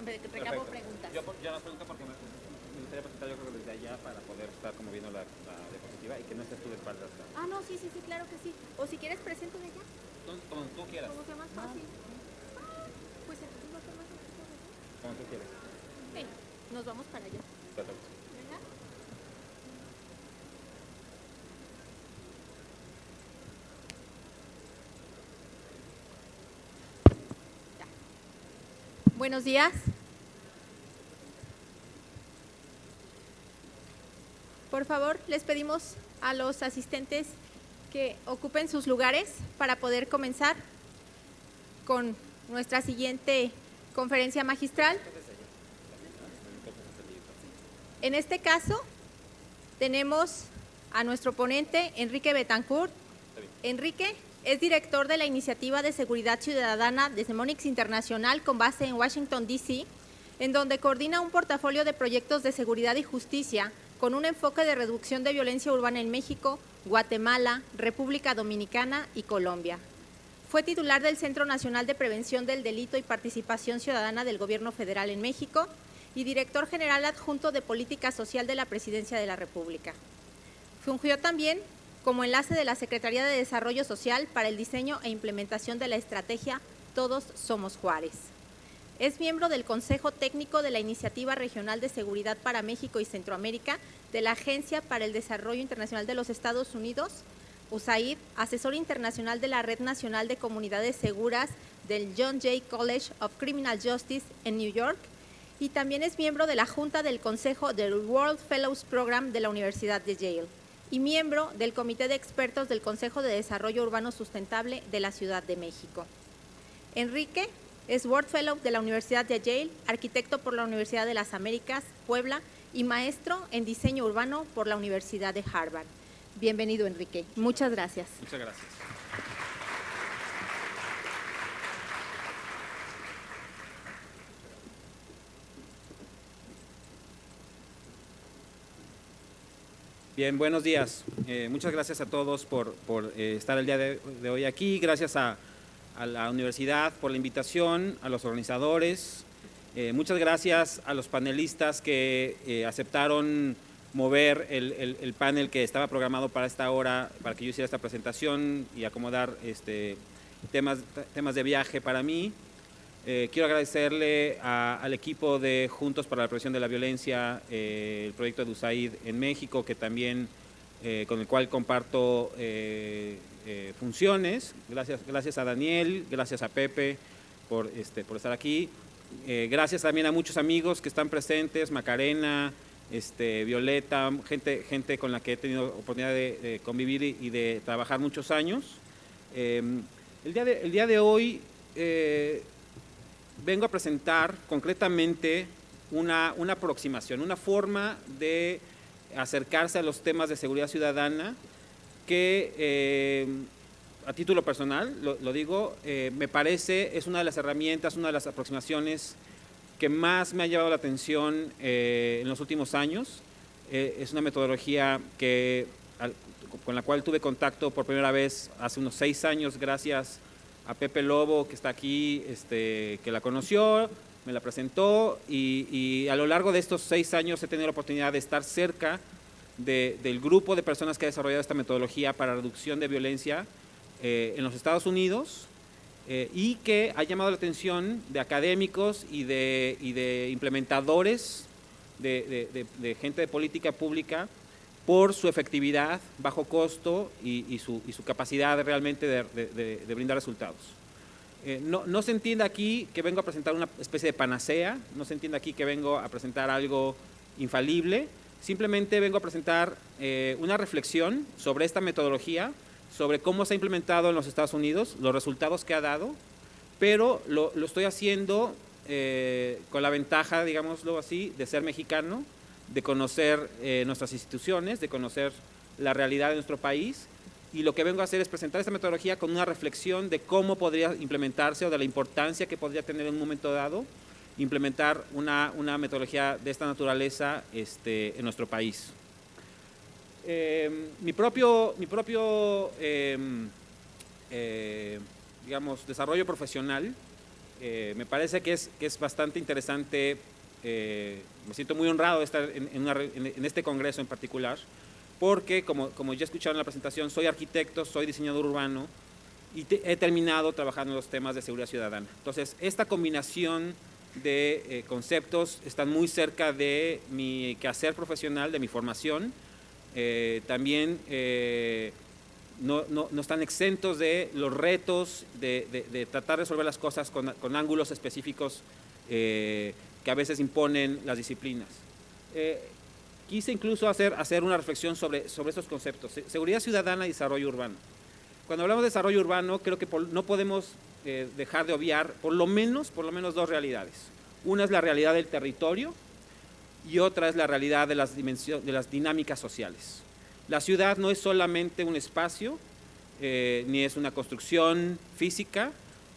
recabo Perfecto. preguntas. Yo las pregunto porque me gustaría presentar yo creo que desde allá para poder estar como viendo la diapositiva y que no estés tú de espaldas. Ah, no, sí, claro que sí. O si quieres, presento de allá, Como tú quieras. como sea más fácil. Pues entonces va a ser más fácil, ¿verdad? Como tú quieras. Ven, nos vamos para allá. Perfecto. ¿Verdad? Ya. Buenos días. Por favor, les pedimos a los asistentes que ocupen sus lugares para poder comenzar con nuestra siguiente conferencia magistral. En este caso, tenemos a nuestro ponente, Enrique Betancourt. Enrique es director de la Iniciativa de Seguridad Ciudadana de Semonix Internacional con base en Washington, D.C., en donde coordina un portafolio de proyectos de seguridad y justicia con un enfoque de reducción de violencia urbana en México, Guatemala, República Dominicana y Colombia. Fue titular del Centro Nacional de Prevención del Delito y Participación Ciudadana del Gobierno Federal en México y director general adjunto de Política Social de la Presidencia de la República. Fungió también como enlace de la Secretaría de Desarrollo Social para el diseño e implementación de la estrategia Todos Somos Juárez. Es miembro del Consejo Técnico de la Iniciativa Regional de Seguridad para México y Centroamérica de la Agencia para el Desarrollo Internacional de los Estados Unidos, USAID, asesor internacional de la Red Nacional de Comunidades Seguras del John Jay College of Criminal Justice en New York, y también es miembro de la Junta del Consejo del World Fellows Program de la Universidad de Yale y miembro del Comité de Expertos del Consejo de Desarrollo Urbano Sustentable de la Ciudad de México. Enrique es World Fellow de la Universidad de Yale, arquitecto por la Universidad de las Américas, Puebla, y maestro en diseño urbano por la Universidad de Harvard. Bienvenido, Enrique. Muchas gracias. Muchas gracias. Bien, buenos días. Muchas gracias a todos por estar el día de hoy aquí. Gracias a la universidad por la invitación, a los organizadores. Muchas gracias a los panelistas que aceptaron mover el panel que estaba programado para esta hora, para que yo hiciera esta presentación y acomodar temas de viaje para mí. Quiero agradecerle al equipo de Juntos para la Prevención de la Violencia, el proyecto de USAID en México, que también, con el cual comparto funciones. Gracias a Daniel, gracias a Pepe por estar aquí. Gracias también a muchos amigos que están presentes, Macarena, Violeta, gente con la que he tenido oportunidad de convivir y de trabajar muchos años. El día de hoy vengo a presentar concretamente una aproximación, una forma de acercarse a los temas de seguridad ciudadana que, a título personal, lo digo, me parece es una de las herramientas, una de las aproximaciones que más me ha llevado la atención en los últimos años. Es una metodología con la cual tuve contacto por primera vez hace unos 6 años, gracias a Pepe Lobo, que está aquí, que la conoció, me la presentó, y a lo largo de estos 6 años he tenido la oportunidad de estar cerca del grupo de personas que ha desarrollado esta metodología para reducción de violencia en los Estados Unidos, y que ha llamado la atención de académicos y de implementadores, de gente de política pública, por su efectividad, bajo costo y su capacidad realmente de brindar resultados. No se entienda aquí que vengo a presentar una especie de panacea, no se entienda aquí que vengo a presentar algo infalible, simplemente vengo a presentar una reflexión sobre esta metodología, sobre cómo se ha implementado en los Estados Unidos, los resultados que ha dado, pero lo estoy haciendo con la ventaja, digámoslo así, de ser mexicano, de conocer nuestras instituciones, de conocer la realidad de nuestro país, y lo que vengo a hacer es presentar esta metodología con una reflexión de cómo podría implementarse o de la importancia que podría tener en un momento dado implementar una metodología de esta naturaleza en nuestro país. Mi propio digamos, desarrollo profesional me parece que es bastante interesante. Me siento muy honrado de estar en este congreso en particular, porque como ya escucharon en la presentación, soy arquitecto, soy diseñador urbano y he terminado trabajando en los temas de seguridad ciudadana. Entonces, esta combinación de conceptos están muy cerca de mi quehacer profesional, de mi formación. También no están exentos de los retos de tratar de resolver las cosas con ángulos específicos que a veces imponen las disciplinas. Quise incluso hacer una reflexión sobre estos conceptos: seguridad ciudadana y desarrollo urbano. Cuando hablamos de desarrollo urbano, creo que no podemos dejar de obviar por lo menos dos realidades. Una es la realidad del territorio y otra es la realidad de las dinámicas sociales. La ciudad no es solamente un espacio, ni es una construcción física,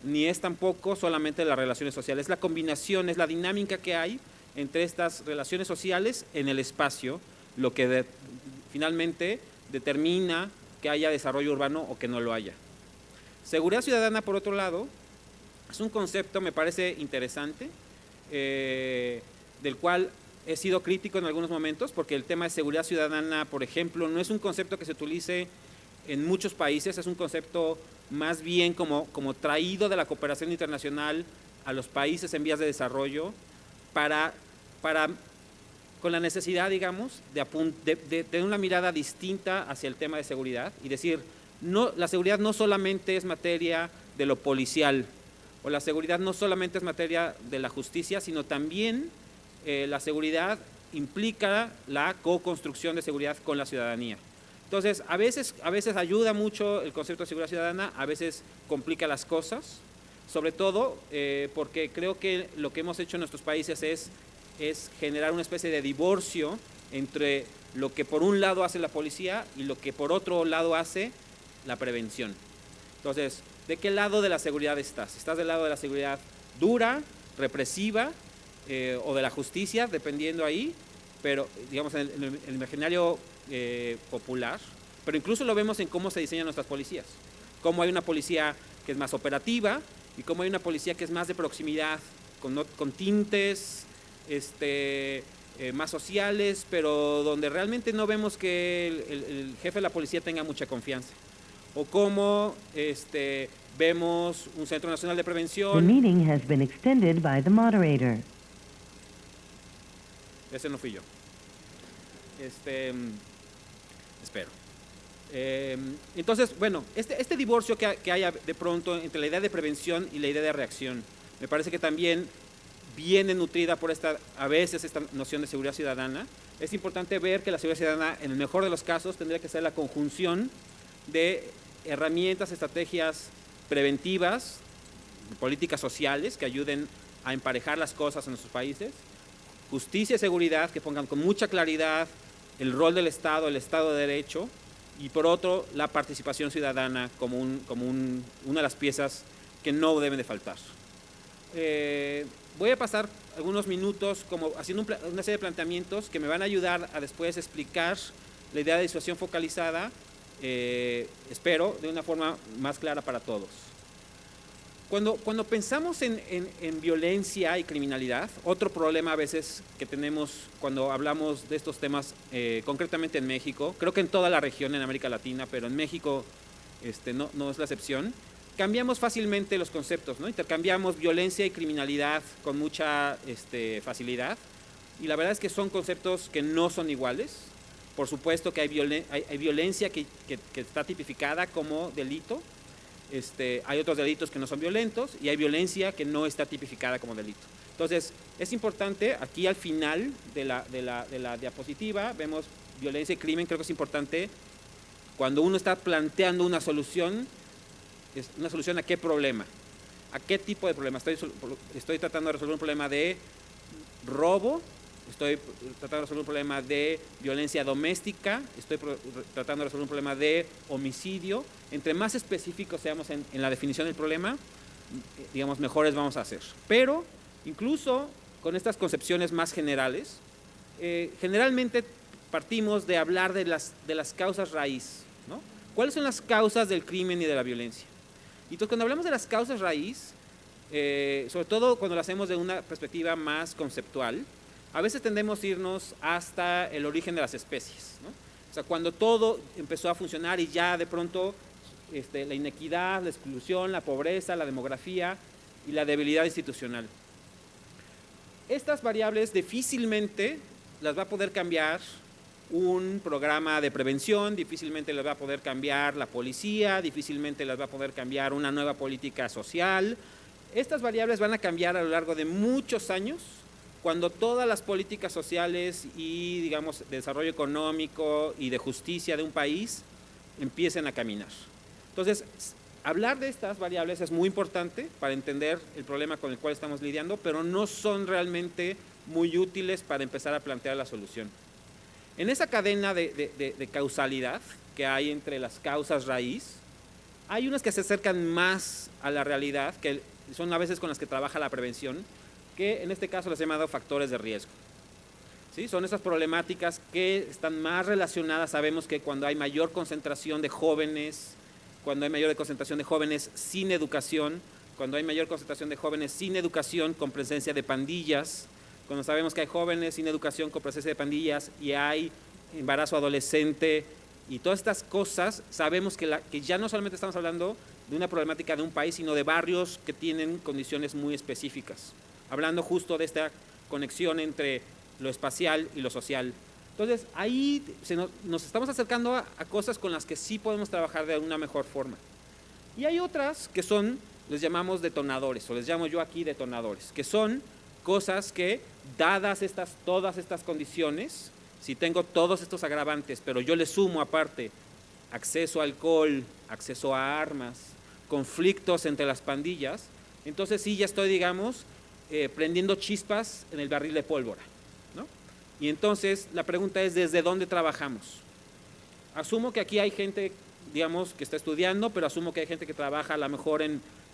ni es tampoco solamente las relaciones sociales. Es la combinación, es la dinámica que hay entre estas relaciones sociales en el espacio, lo que finalmente determina que haya desarrollo urbano o que no lo haya. Seguridad ciudadana, por otro lado, es un concepto, me parece interesante, del cual he sido crítico en algunos momentos, porque el tema de seguridad ciudadana, por ejemplo, no es un concepto que se utilice en muchos países, es un concepto más bien como traído de la cooperación internacional a los países en vías de desarrollo con la necesidad, digamos, de tener una mirada distinta hacia el tema de seguridad y decir, la seguridad no solamente es materia de lo policial, o la seguridad no solamente es materia de la justicia, sino también la seguridad implica la co-construcción de seguridad con la ciudadanía. Entonces, a veces ayuda mucho el concepto de seguridad ciudadana, a veces complica las cosas, sobre todo porque creo que lo que hemos hecho en nuestros países es generar una especie de divorcio entre lo que por un lado hace la policía y lo que por otro lado hace la prevención. Entonces, ¿de qué lado de la seguridad estás? ¿Estás del lado de la seguridad dura, represiva, o de la justicia, dependiendo ahí, pero digamos en el imaginario popular, pero incluso lo vemos en cómo se diseñan nuestras policías, cómo hay una policía que es más operativa y cómo hay una policía que es más de proximidad, con tintes más sociales, pero donde realmente no vemos que el jefe de la policía tenga mucha confianza, o cómo vemos un Centro Nacional de Prevención. The meeting has been extended by the moderator. Ese no fui yo. Espero. Entonces, bueno, este divorcio que haya de pronto entre la idea de prevención y la idea de reacción, me parece que también viene nutrida por a veces esta noción de seguridad ciudadana. Es importante ver que la seguridad ciudadana, en el mejor de los casos, tendría que ser la conjunción de herramientas, estrategias preventivas, políticas sociales que ayuden a emparejar las cosas en nuestros países, justicia y seguridad que pongan con mucha claridad el rol del Estado, el Estado de Derecho, y por otro, la participación ciudadana como una de las piezas que no deben de faltar. Voy a pasar algunos minutos como haciendo una serie de planteamientos que me van a ayudar a después explicar la idea de disuasión focalizada, espero, de una forma más clara para todos. Cuando pensamos en violencia y criminalidad, otro problema a veces que tenemos cuando hablamos de estos temas, concretamente en México, creo que en toda la región, en América Latina, pero en México no es la excepción, cambiamos fácilmente los conceptos, ¿no? Intercambiamos violencia y criminalidad con mucha facilidad, y la verdad es que son conceptos que no son iguales. Por supuesto que hay violencia que está tipificada como delito. Hay otros delitos que no son violentos y hay violencia que no está tipificada como delito. Entonces, es importante, aquí al final de la diapositiva vemos violencia y crimen. Creo que es importante cuando uno está planteando una solución a qué problema, a qué tipo de problema. Estoy tratando de resolver un problema de robo, estoy tratando de resolver un problema de violencia doméstica, estoy tratando de resolver un problema de homicidio. Entre más específicos seamos en la definición del problema, digamos, mejores vamos a hacer. Pero incluso con estas concepciones más generales, generalmente partimos de hablar de las causas raíz, ¿no? ¿Cuáles son las causas del crimen y de la violencia? Y entonces, cuando hablamos de las causas raíz, sobre todo cuando lo hacemos de una perspectiva más conceptual, a veces tendemos a irnos hasta el origen de las especies, ¿no? O sea, cuando todo empezó a funcionar y ya de pronto la inequidad, la exclusión, la pobreza, la demografía y la debilidad institucional. Estas variables difícilmente las va a poder cambiar un programa de prevención, difícilmente las va a poder cambiar la policía, difícilmente las va a poder cambiar una nueva política social. Estas variables van a cambiar a lo largo de muchos años cuando todas las políticas sociales y, digamos, de desarrollo económico y de justicia de un país empiecen a caminar. Entonces, hablar de estas variables es muy importante para entender el problema con el cual estamos lidiando, pero no son realmente muy útiles para empezar a plantear la solución. En esa cadena de causalidad que hay entre las causas raíz, hay unas que se acercan más a la realidad, que son a veces con las que trabaja la prevención, que en este caso les he llamado factores de riesgo. ¿Sí? Son esas problemáticas que están más relacionadas, sabemos que cuando hay mayor concentración de jóvenes, cuando hay mayor concentración de jóvenes sin educación, cuando hay mayor concentración de jóvenes sin educación con presencia de pandillas, cuando sabemos que hay jóvenes sin educación con presencia de pandillas y hay embarazo adolescente y todas estas cosas, sabemos que ya no solamente estamos hablando de una problemática de un país, sino de barrios que tienen condiciones muy específicas, hablando justo de esta conexión entre lo espacial y lo social. Entonces, ahí nos estamos acercando a cosas con las que sí podemos trabajar de una mejor forma. Y hay otras que son, les llamamos detonadores, o les llamo yo aquí detonadores, que son cosas que, dadas todas estas condiciones, si tengo todos estos agravantes, pero yo le sumo aparte acceso a alcohol, acceso a armas, conflictos entre las pandillas, entonces sí ya estoy, digamos, prendiendo chispas en el barril de pólvora, ¿no? Y entonces la pregunta es, ¿desde dónde trabajamos? Asumo que aquí hay gente, digamos, que está estudiando, pero asumo que hay gente que trabaja a lo mejor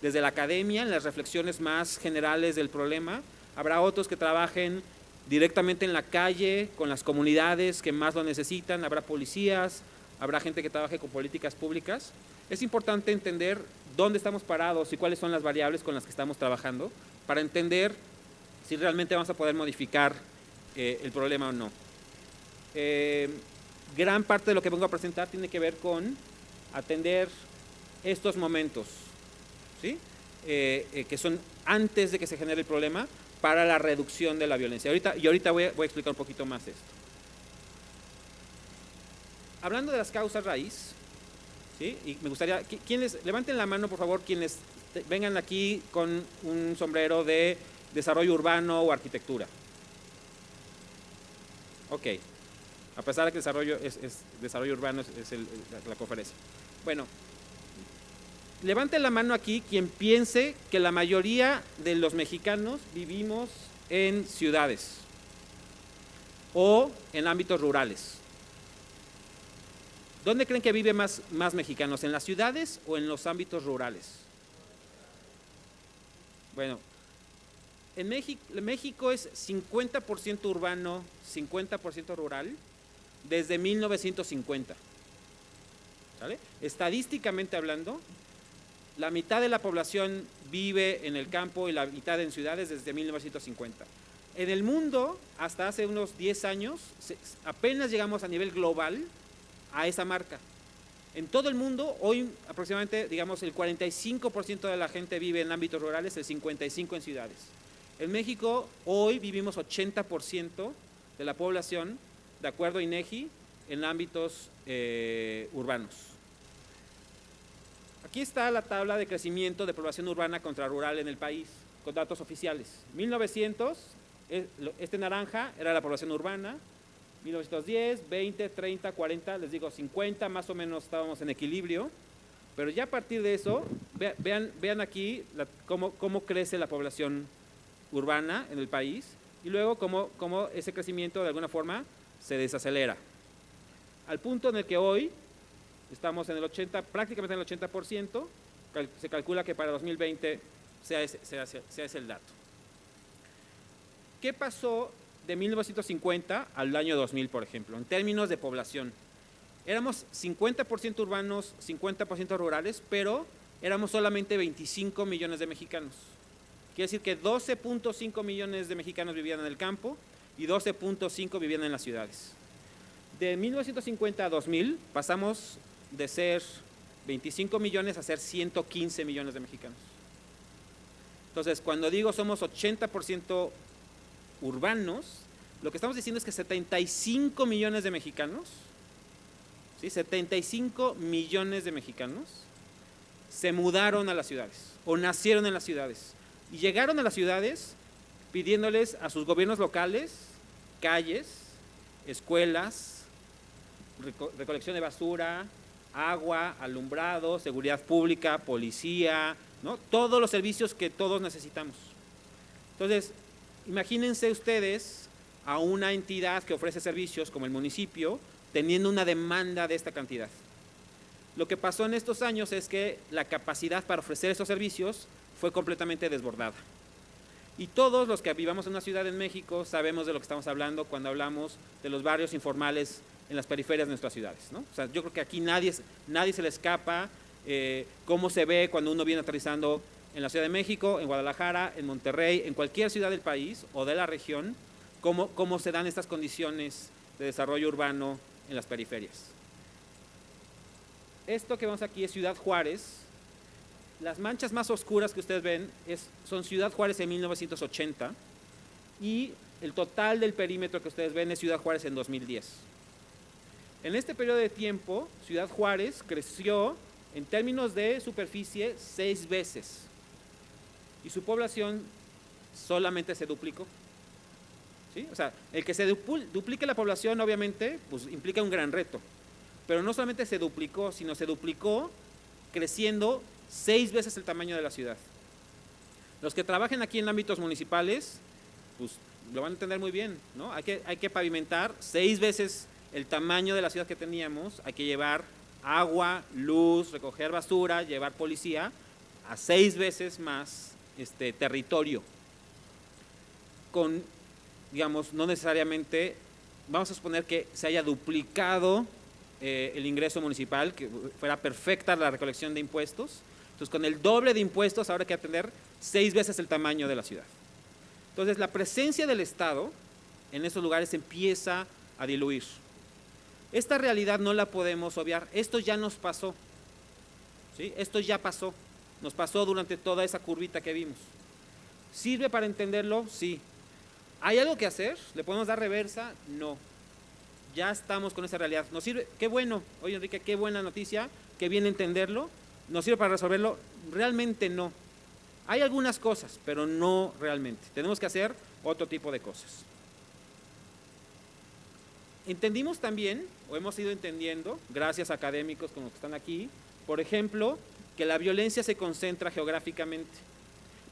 desde la academia, en las reflexiones más generales del problema. Habrá otros que trabajen directamente en la calle, con las comunidades que más lo necesitan, habrá policías, habrá gente que trabaje con políticas públicas. Es importante entender dónde estamos parados y cuáles son las variables con las que estamos trabajando para entender si realmente vamos a poder modificar el problema o no. Gran parte de lo que vengo a presentar tiene que ver con atender estos momentos, ¿sí? Que son antes de que se genere el problema, para la reducción de la violencia. Ahorita voy a explicar un poquito más esto. Hablando de las causas raíz, ¿sí? Y me gustaría, levanten la mano por favor quienes vengan aquí con un sombrero de desarrollo urbano o arquitectura. Ok, a pesar de que desarrollo desarrollo urbano es la conferencia. Bueno, levanten la mano aquí quien piense que la mayoría de los mexicanos vivimos en ciudades o en ámbitos rurales. ¿Dónde creen que vive más mexicanos? ¿En las ciudades o en los ámbitos rurales? Bueno, en México es 50% urbano, 50% rural, desde 1950. ¿Sale? Estadísticamente hablando, la mitad de la población vive en el campo y la mitad en ciudades desde 1950. En el mundo, hasta hace unos 10 años, apenas llegamos a nivel global a esa marca. En todo el mundo, hoy aproximadamente, digamos, el 45% de la gente vive en ámbitos rurales, el 55% en ciudades. En México, hoy vivimos 80% de la población, de acuerdo a INEGI, en ámbitos urbanos. Aquí está la tabla de crecimiento de población urbana contra rural en el país, con datos oficiales. 1900, este naranja era la población urbana, 1910, 20, 30, 40, les digo 50, más o menos estábamos en equilibrio, pero ya a partir de eso, vean aquí cómo crece la población urbana en el país y luego cómo ese crecimiento de alguna forma se desacelera. Al punto en el que hoy estamos en el 80, prácticamente en el 80%, se calcula que para 2020 sea ese el dato. ¿Qué pasó de 1950 al año 2000, por ejemplo, en términos de población? Éramos 50% urbanos, 50% rurales, pero éramos solamente 25 millones de mexicanos. Quiere decir que 12.5 millones de mexicanos vivían en el campo y 12.5 vivían en las ciudades. De 1950 a 2000 pasamos de ser 25 millones a ser 115 millones de mexicanos. Entonces, cuando digo somos 80% urbanos, lo que estamos diciendo es que 75 millones de mexicanos, ¿sí? 75 millones de mexicanos se mudaron a las ciudades o nacieron en las ciudades y llegaron a las ciudades pidiéndoles a sus gobiernos locales calles, escuelas, recolección de basura, agua, alumbrado, seguridad pública, policía, ¿no? Todos los servicios que todos necesitamos. Entonces, imagínense ustedes a una entidad que ofrece servicios como el municipio teniendo una demanda de esta cantidad. Lo que pasó en estos años es que la capacidad para ofrecer esos servicios fue completamente desbordada. Y todos los que vivamos en una ciudad en México sabemos de lo que estamos hablando cuando hablamos de los barrios informales en las periferias de nuestras ciudades, ¿no? O sea, yo creo que aquí nadie se le escapa cómo se ve cuando uno viene aterrizando en la Ciudad de México, en Guadalajara, en Monterrey, en cualquier ciudad del país o de la región, cómo se dan estas condiciones de desarrollo urbano en las periferias. Esto que vemos aquí es Ciudad Juárez. Las manchas más oscuras que ustedes ven son Ciudad Juárez en 1980 y el total del perímetro que ustedes ven es Ciudad Juárez en 2010. En este periodo de tiempo, Ciudad Juárez creció en términos de superficie 6 veces y su población solamente se duplicó. ¿Sí? O sea, el que se duplique la población obviamente pues, implica un gran reto, pero no solamente se duplicó, sino se duplicó creciendo 6 veces el tamaño de la ciudad. Los que trabajen aquí en ámbitos municipales, pues lo van a entender muy bien, ¿no? Hay que pavimentar 6 veces el tamaño de la ciudad que teníamos, hay que llevar agua, luz, recoger basura, llevar policía a 6 veces más territorio. Con, digamos, no necesariamente, vamos a suponer que se haya duplicado el ingreso municipal, que fuera perfecta la recolección de impuestos. Entonces, con el doble de impuestos ahora hay que atender 6 veces el tamaño de la ciudad. Entonces, la presencia del Estado en esos lugares empieza a diluir. Esta realidad no la podemos obviar. Esto ya nos pasó. ¿Sí? Esto ya pasó. Nos pasó durante toda esa curvita que vimos. ¿Sirve para entenderlo? Sí. ¿Hay algo que hacer? ¿Le podemos dar reversa? No. Ya estamos con esa realidad. ¿Nos sirve? Qué bueno. Oye, Enrique, qué buena noticia. Qué bien entenderlo. ¿Nos sirve para resolverlo? Realmente no. Hay algunas cosas, pero no realmente. Tenemos que hacer otro tipo de cosas. Entendimos también, o hemos ido entendiendo, gracias a académicos como los que están aquí, por ejemplo, que la violencia se concentra geográficamente,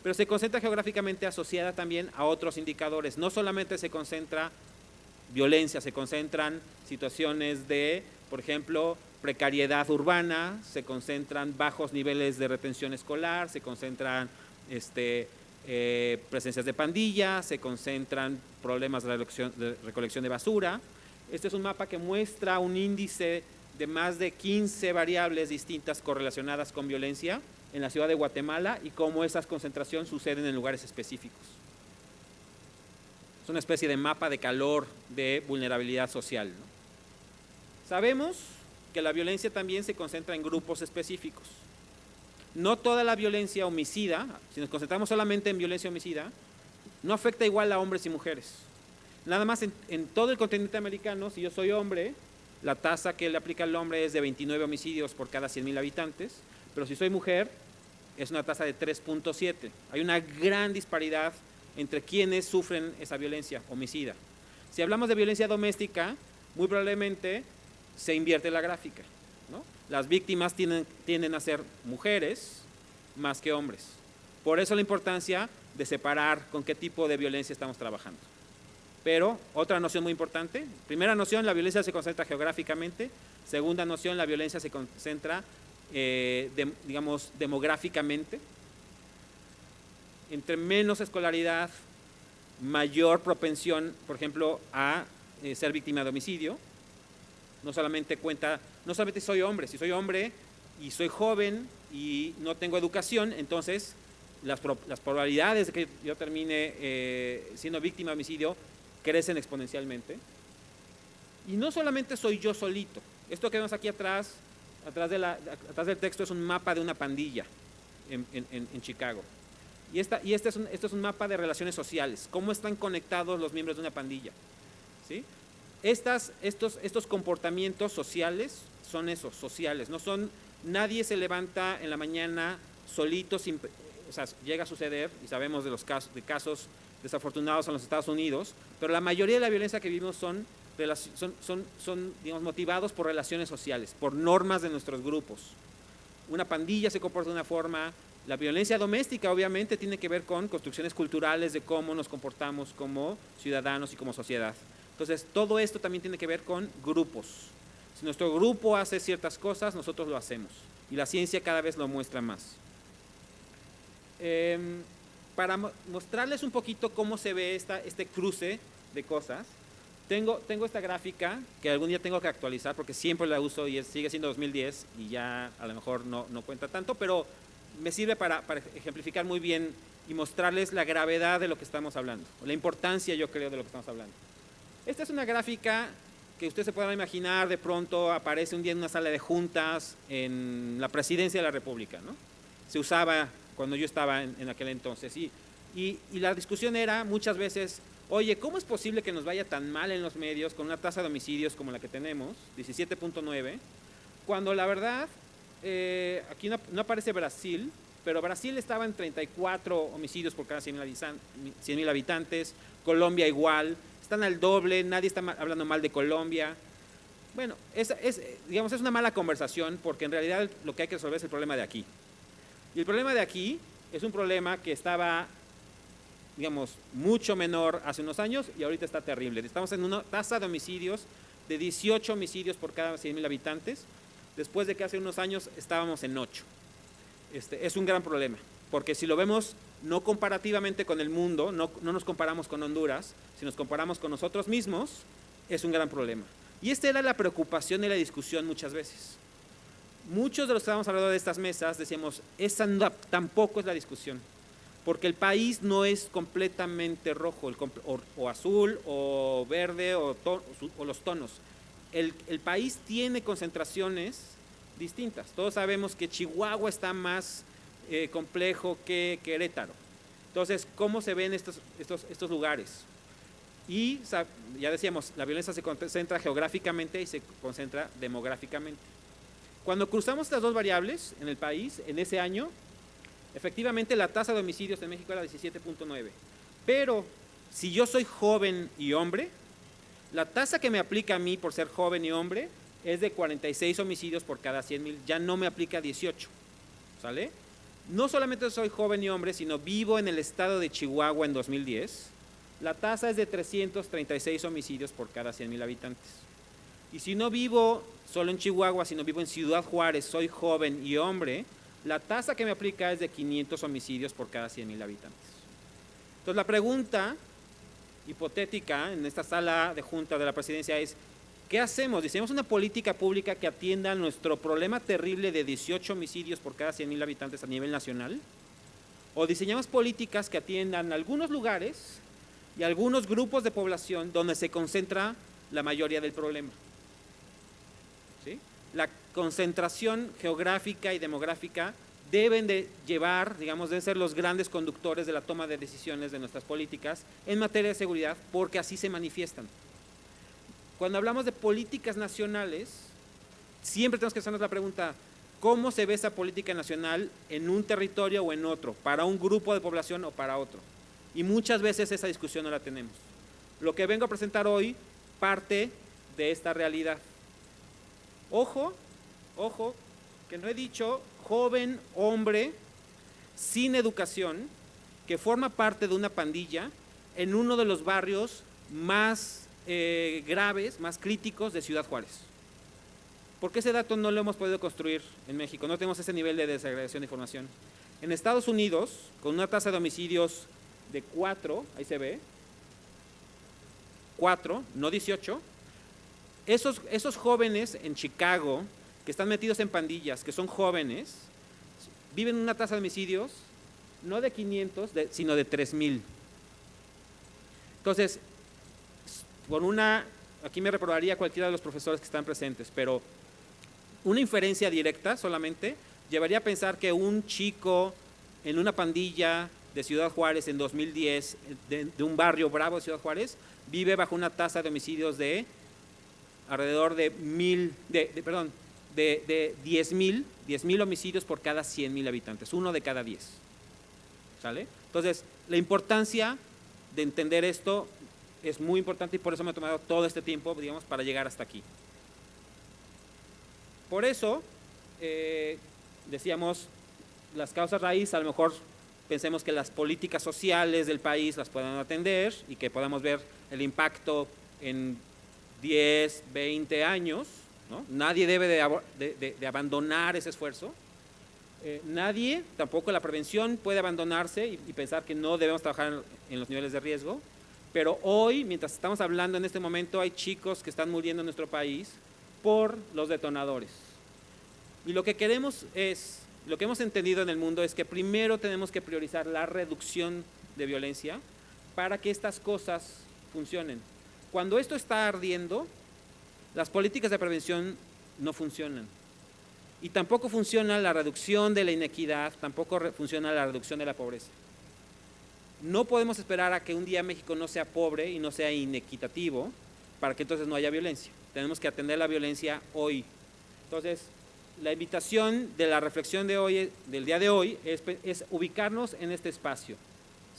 pero se concentra geográficamente asociada también a otros indicadores. No solamente se concentra violencia, se concentran situaciones de, por ejemplo, precariedad urbana, se concentran bajos niveles de retención escolar, se concentran presencias de pandillas, se concentran problemas de recolección de basura. Este es un mapa que muestra un índice de más de 15 variables distintas correlacionadas con violencia en la ciudad de Guatemala y cómo esas concentraciones suceden en lugares específicos. Es una especie de mapa de calor de vulnerabilidad social, ¿no? Sabemos que la violencia también se concentra en grupos específicos. No toda la violencia homicida, si nos concentramos solamente en violencia homicida, no afecta igual a hombres y mujeres. Nada más en todo el continente americano, si yo soy hombre, la tasa que le aplica al hombre es de 29 homicidios por cada 100,000 habitantes, pero si soy mujer, es una tasa de 3.7. Hay una gran disparidad entre quienes sufren esa violencia homicida. Si hablamos de violencia doméstica, muy probablemente se invierte la gráfica, ¿no? Las víctimas tienden a ser mujeres más que hombres. Por eso la importancia de separar con qué tipo de violencia estamos trabajando. Pero otra noción muy importante, primera noción, la violencia se concentra geográficamente. Segunda noción, la violencia se concentra, digamos, demográficamente. Entre menos escolaridad, mayor propensión, por ejemplo, a ser víctima de homicidio. No solamente soy hombre, si soy hombre y soy joven y no tengo educación, entonces las probabilidades de que yo termine siendo víctima de homicidio crecen exponencialmente. Y no solamente soy yo solito. Esto que vemos aquí atrás del texto es un mapa de una pandilla en Chicago. Y esto es un mapa de relaciones sociales, cómo están conectados los miembros de una pandilla, ¿sí? Estos comportamientos sociales son esos, sociales, no son, nadie se levanta en la mañana solito, o sea, llega a suceder, y sabemos de los casos desafortunados en los Estados Unidos, pero la mayoría de la violencia que vivimos son digamos, motivados por relaciones sociales, por normas de nuestros grupos. Una pandilla se comporta de una forma. La violencia doméstica obviamente tiene que ver con construcciones culturales de cómo nos comportamos como ciudadanos y como sociedad. Entonces, todo esto también tiene que ver con grupos. Si nuestro grupo hace ciertas cosas, nosotros lo hacemos. Y la ciencia cada vez lo muestra más. Para mostrarles un poquito cómo se ve este cruce de cosas, tengo esta gráfica que algún día tengo que actualizar porque siempre la uso y sigue siendo 2010 y ya a lo mejor no cuenta tanto, pero me sirve para ejemplificar muy bien y mostrarles la gravedad de lo que estamos hablando, la importancia, yo creo, de lo que estamos hablando. Esta es una gráfica que ustedes se puedan imaginar, de pronto aparece un día en una sala de juntas en la presidencia de la República, ¿no? Se usaba cuando yo estaba en aquel entonces y la discusión era muchas veces, oye, ¿cómo es posible que nos vaya tan mal en los medios con una tasa de homicidios como la que tenemos, 17.9, cuando la verdad, aquí no aparece Brasil, pero Brasil estaba en 34 homicidios por cada 100.000 habitantes, Colombia igual, están al doble, nadie está hablando mal de Colombia. Bueno, digamos, es una mala conversación porque en realidad lo que hay que resolver es el problema de aquí. Y el problema de aquí es un problema que estaba, digamos, mucho menor hace unos años y ahorita está terrible. Estamos en una tasa de homicidios de 18 homicidios por cada 100.000 habitantes, después de que hace unos años estábamos en 8. Es un gran problema, porque si lo vemos no comparativamente con el mundo, no nos comparamos con Honduras, si nos comparamos con nosotros mismos, es un gran problema. Y esta era la preocupación y la discusión muchas veces. Muchos de los que estábamos hablando de estas mesas decíamos, esa tampoco es la discusión, porque el país no es completamente rojo, o azul, o verde, o los tonos. El país tiene concentraciones distintas. Todos sabemos que Chihuahua está más complejo que Querétaro. Entonces, ¿cómo se ven estos lugares? Y ya decíamos, la violencia se concentra geográficamente y se concentra demográficamente. Cuando cruzamos estas dos variables en el país, en ese año, efectivamente la tasa de homicidios en México era 17.9. Pero si yo soy joven y hombre, la tasa que me aplica a mí por ser joven y hombre es de 46 homicidios por cada 100.000, ya no me aplica 18, ¿sale? No solamente soy joven y hombre, sino vivo en el estado de Chihuahua en 2010, la tasa es de 336 homicidios por cada 100.000 habitantes. Y si no vivo solo en Chihuahua, sino vivo en Ciudad Juárez, soy joven y hombre, la tasa que me aplica es de 500 homicidios por cada 100.000 habitantes. Entonces la pregunta hipotética en esta sala de junta de la presidencia es, ¿qué hacemos? ¿Diseñamos una política pública que atienda nuestro problema terrible de 18 homicidios por cada 100.000 habitantes a nivel nacional? ¿O diseñamos políticas que atiendan algunos lugares y algunos grupos de población donde se concentra la mayoría del problema? ¿Sí? La concentración geográfica y demográfica deben de llevar, digamos, deben ser los grandes conductores de la toma de decisiones de nuestras políticas en materia de seguridad, porque así se manifiestan. Cuando hablamos de políticas nacionales, siempre tenemos que hacernos la pregunta, ¿cómo se ve esa política nacional en un territorio o en otro, para un grupo de población o para otro? Y muchas veces esa discusión no la tenemos. Lo que vengo a presentar hoy parte de esta realidad. Ojo, que no he dicho joven, hombre, sin educación, que forma parte de una pandilla en uno de los barrios más graves, más críticos de Ciudad Juárez. Porque ese dato no lo hemos podido construir en México, no tenemos ese nivel de desagregación de información. En Estados Unidos, con una tasa de homicidios de 4, ahí se ve, 4, no 18, esos jóvenes en Chicago que están metidos en pandillas, que son jóvenes, viven una tasa de homicidios no de 500, sino de 3,000. Entonces, aquí me reprobaría cualquiera de los profesores que están presentes, pero una inferencia directa solamente llevaría a pensar que un chico en una pandilla de Ciudad Juárez en 2010, de un barrio bravo de Ciudad Juárez, vive bajo una tasa de homicidios de alrededor de 10,000 homicidios por cada 100,000 habitantes, 1 de cada 10. ¿Sale? Entonces, la importancia de entender esto es muy importante y por eso me ha tomado todo este tiempo, digamos, para llegar hasta aquí. Por eso, decíamos, las causas raíz, a lo mejor pensemos que las políticas sociales del país las puedan atender y que podamos ver el impacto en 10, 20 años, ¿no? Nadie debe de abandonar ese esfuerzo. Nadie, tampoco la prevención puede abandonarse y pensar que no debemos trabajar en los niveles de riesgo, pero hoy, mientras estamos hablando en este momento, hay chicos que están muriendo en nuestro país por los detonadores. Y lo que queremos lo que hemos entendido en el mundo es que primero tenemos que priorizar la reducción de violencia para que estas cosas funcionen. Cuando esto está ardiendo, las políticas de prevención no funcionan. Y tampoco funciona la reducción de la inequidad, tampoco funciona la reducción de la pobreza. No podemos esperar a que un día México no sea pobre y no sea inequitativo para que entonces no haya violencia. Tenemos que atender la violencia hoy. Entonces, la invitación de la reflexión de hoy, del día de hoy, es ubicarnos en este espacio,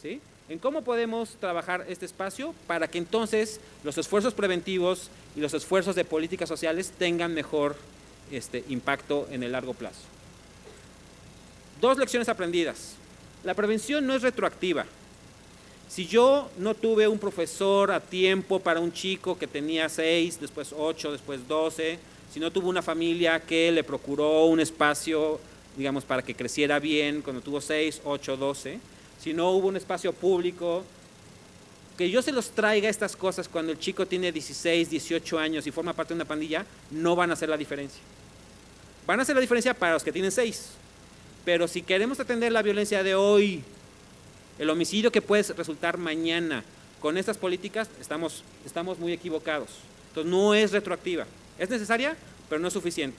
¿sí? En cómo podemos trabajar este espacio para que entonces los esfuerzos preventivos y los esfuerzos de políticas sociales tengan mejor impacto en el largo plazo. 2 lecciones aprendidas. La prevención no es retroactiva. Si yo no tuve un profesor a tiempo para un chico que tenía 6, después 8, después 12, si no tuvo una familia que le procuró un espacio, digamos, para que creciera bien cuando tuvo 6, 8, 12, si no hubo un espacio público, que yo se los traiga estas cosas cuando el chico tiene 16, 18 años y forma parte de una pandilla, no van a hacer la diferencia. Van a hacer la diferencia para los que tienen 6, pero si queremos atender la violencia de hoy, el homicidio que puede resultar mañana, con estas políticas estamos muy equivocados. Entonces no es retroactiva. Es necesaria, pero no es suficiente.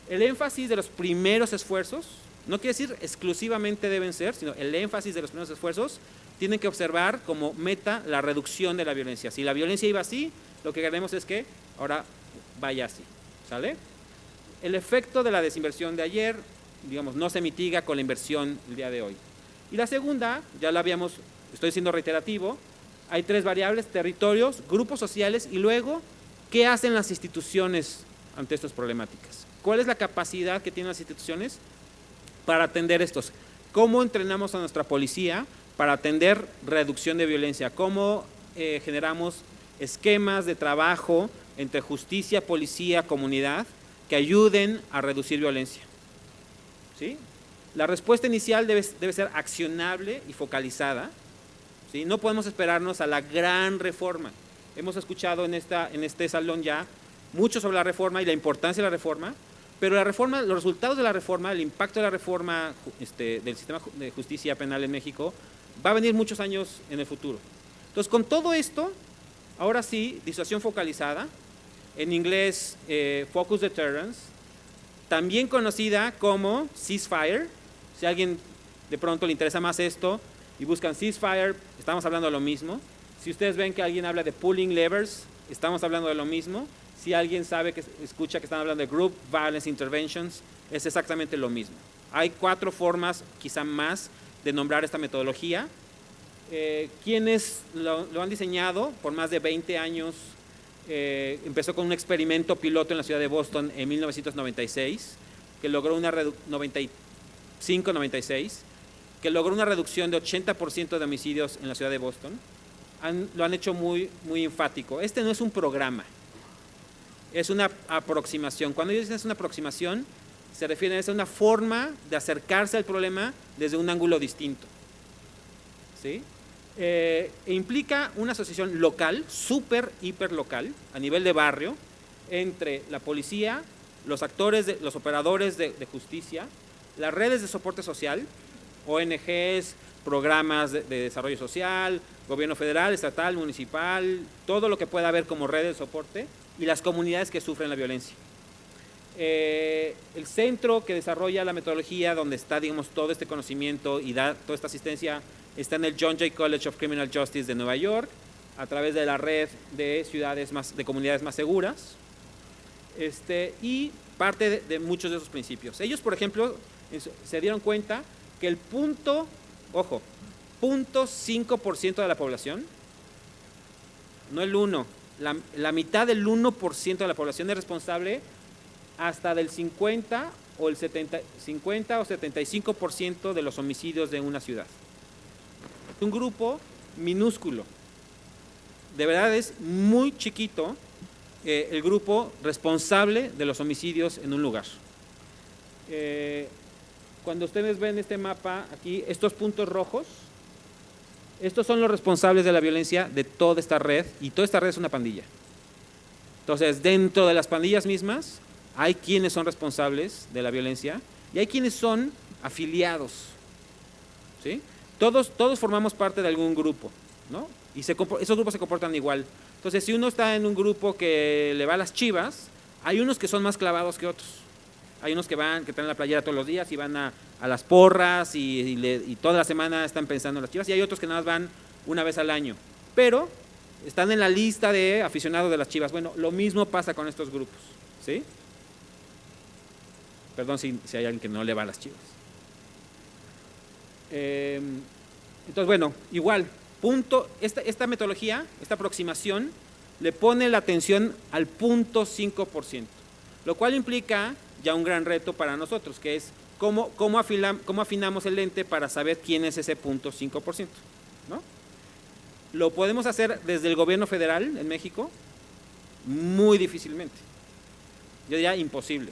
El énfasis de los primeros esfuerzos, no quiere decir exclusivamente deben ser, sino el énfasis de los primeros esfuerzos tienen que observar como meta la reducción de la violencia. Si la violencia iba así, lo que queremos es que ahora vaya así, ¿sale? El efecto de la desinversión de ayer, digamos, no se mitiga con la inversión el día de hoy. Y la segunda, ya la habíamos, estoy siendo reiterativo, hay 3 variables: territorios, grupos sociales y luego, ¿qué hacen las instituciones ante estas problemáticas? ¿Cuál es la capacidad que tienen las instituciones para atender estos? ¿Cómo entrenamos a nuestra policía para atender reducción de violencia? ¿Cómo generamos esquemas de trabajo entre justicia, policía, comunidad que ayuden a reducir violencia? ¿Sí? La respuesta inicial debe ser accionable y focalizada, ¿sí? No podemos esperarnos a la gran reforma. Hemos escuchado en este salón ya mucho sobre la reforma y la importancia de la reforma, pero la reforma, los resultados de la reforma, el impacto de la reforma del sistema de justicia penal en México va a venir muchos años en el futuro. Entonces, con todo esto, ahora sí, disuasión focalizada, en inglés Focus Deterrence, también conocida como ceasefire. Si a alguien de pronto le interesa más esto y buscan ceasefire, estamos hablando de lo mismo. Si ustedes ven que alguien habla de pulling levers, estamos hablando de lo mismo. Si alguien escucha que están hablando de group violence interventions, es exactamente lo mismo. Hay 4 formas, quizá más, de nombrar esta metodología. Quienes lo han diseñado por más de 20 años, empezó con un experimento piloto en la ciudad de Boston en 1996, que logró una 96, que logró una reducción de 80% de homicidios en la ciudad de Boston. Lo han hecho muy, muy enfático. Este no es un programa, es una aproximación. Cuando ellos dicen es una aproximación, se refiere a una forma de acercarse al problema desde un ángulo distinto, ¿sí? Implica una asociación local, súper, hiper local, a nivel de barrio, entre la policía, los actores, los operadores de justicia, las redes de soporte social ONGs, programas de desarrollo social, gobierno federal, estatal, municipal, todo lo que pueda haber como red de soporte y las comunidades que sufren la violencia. El centro que desarrolla la metodología, donde está, digamos, todo este conocimiento y da toda esta asistencia, está en el John Jay College of Criminal Justice de Nueva York, a través de la red de de comunidades más seguras, y parte de muchos de esos principios. Ellos, por ejemplo, se dieron cuenta que el 0.5% de la población, no el 1, la mitad del 1% de la población es responsable hasta del 50 o 75% de los homicidios de una ciudad. Un grupo minúsculo. De verdad es muy chiquito el grupo responsable de los homicidios en un lugar. Cuando ustedes ven este mapa aquí, estos puntos rojos, estos son los responsables de la violencia de toda esta red, y toda esta red es una pandilla. Entonces, dentro de las pandillas mismas, hay quienes son responsables de la violencia y hay quienes son afiliados, ¿sí? Todos formamos parte de algún grupo, ¿no? Y esos grupos se comportan igual. Entonces, si uno está en un grupo que le va a las Chivas, hay unos que son más clavados que otros. Hay unos que traen la playera todos los días y van a las porras y toda la semana están pensando en las Chivas, y hay otros que nada más van una vez al año, pero están en la lista de aficionados de las Chivas. Bueno, lo mismo pasa con estos grupos, ¿sí? Perdón si hay alguien que no le va a las Chivas. Entonces, bueno, igual, esta metodología, esta aproximación, le pone la atención al 0.5%, lo cual implica ya un gran reto para nosotros, que es cómo afinamos el lente para saber quién es ese 0.5%, ¿no? ¿Lo podemos hacer desde el gobierno federal en México? Muy difícilmente. Yo diría imposible.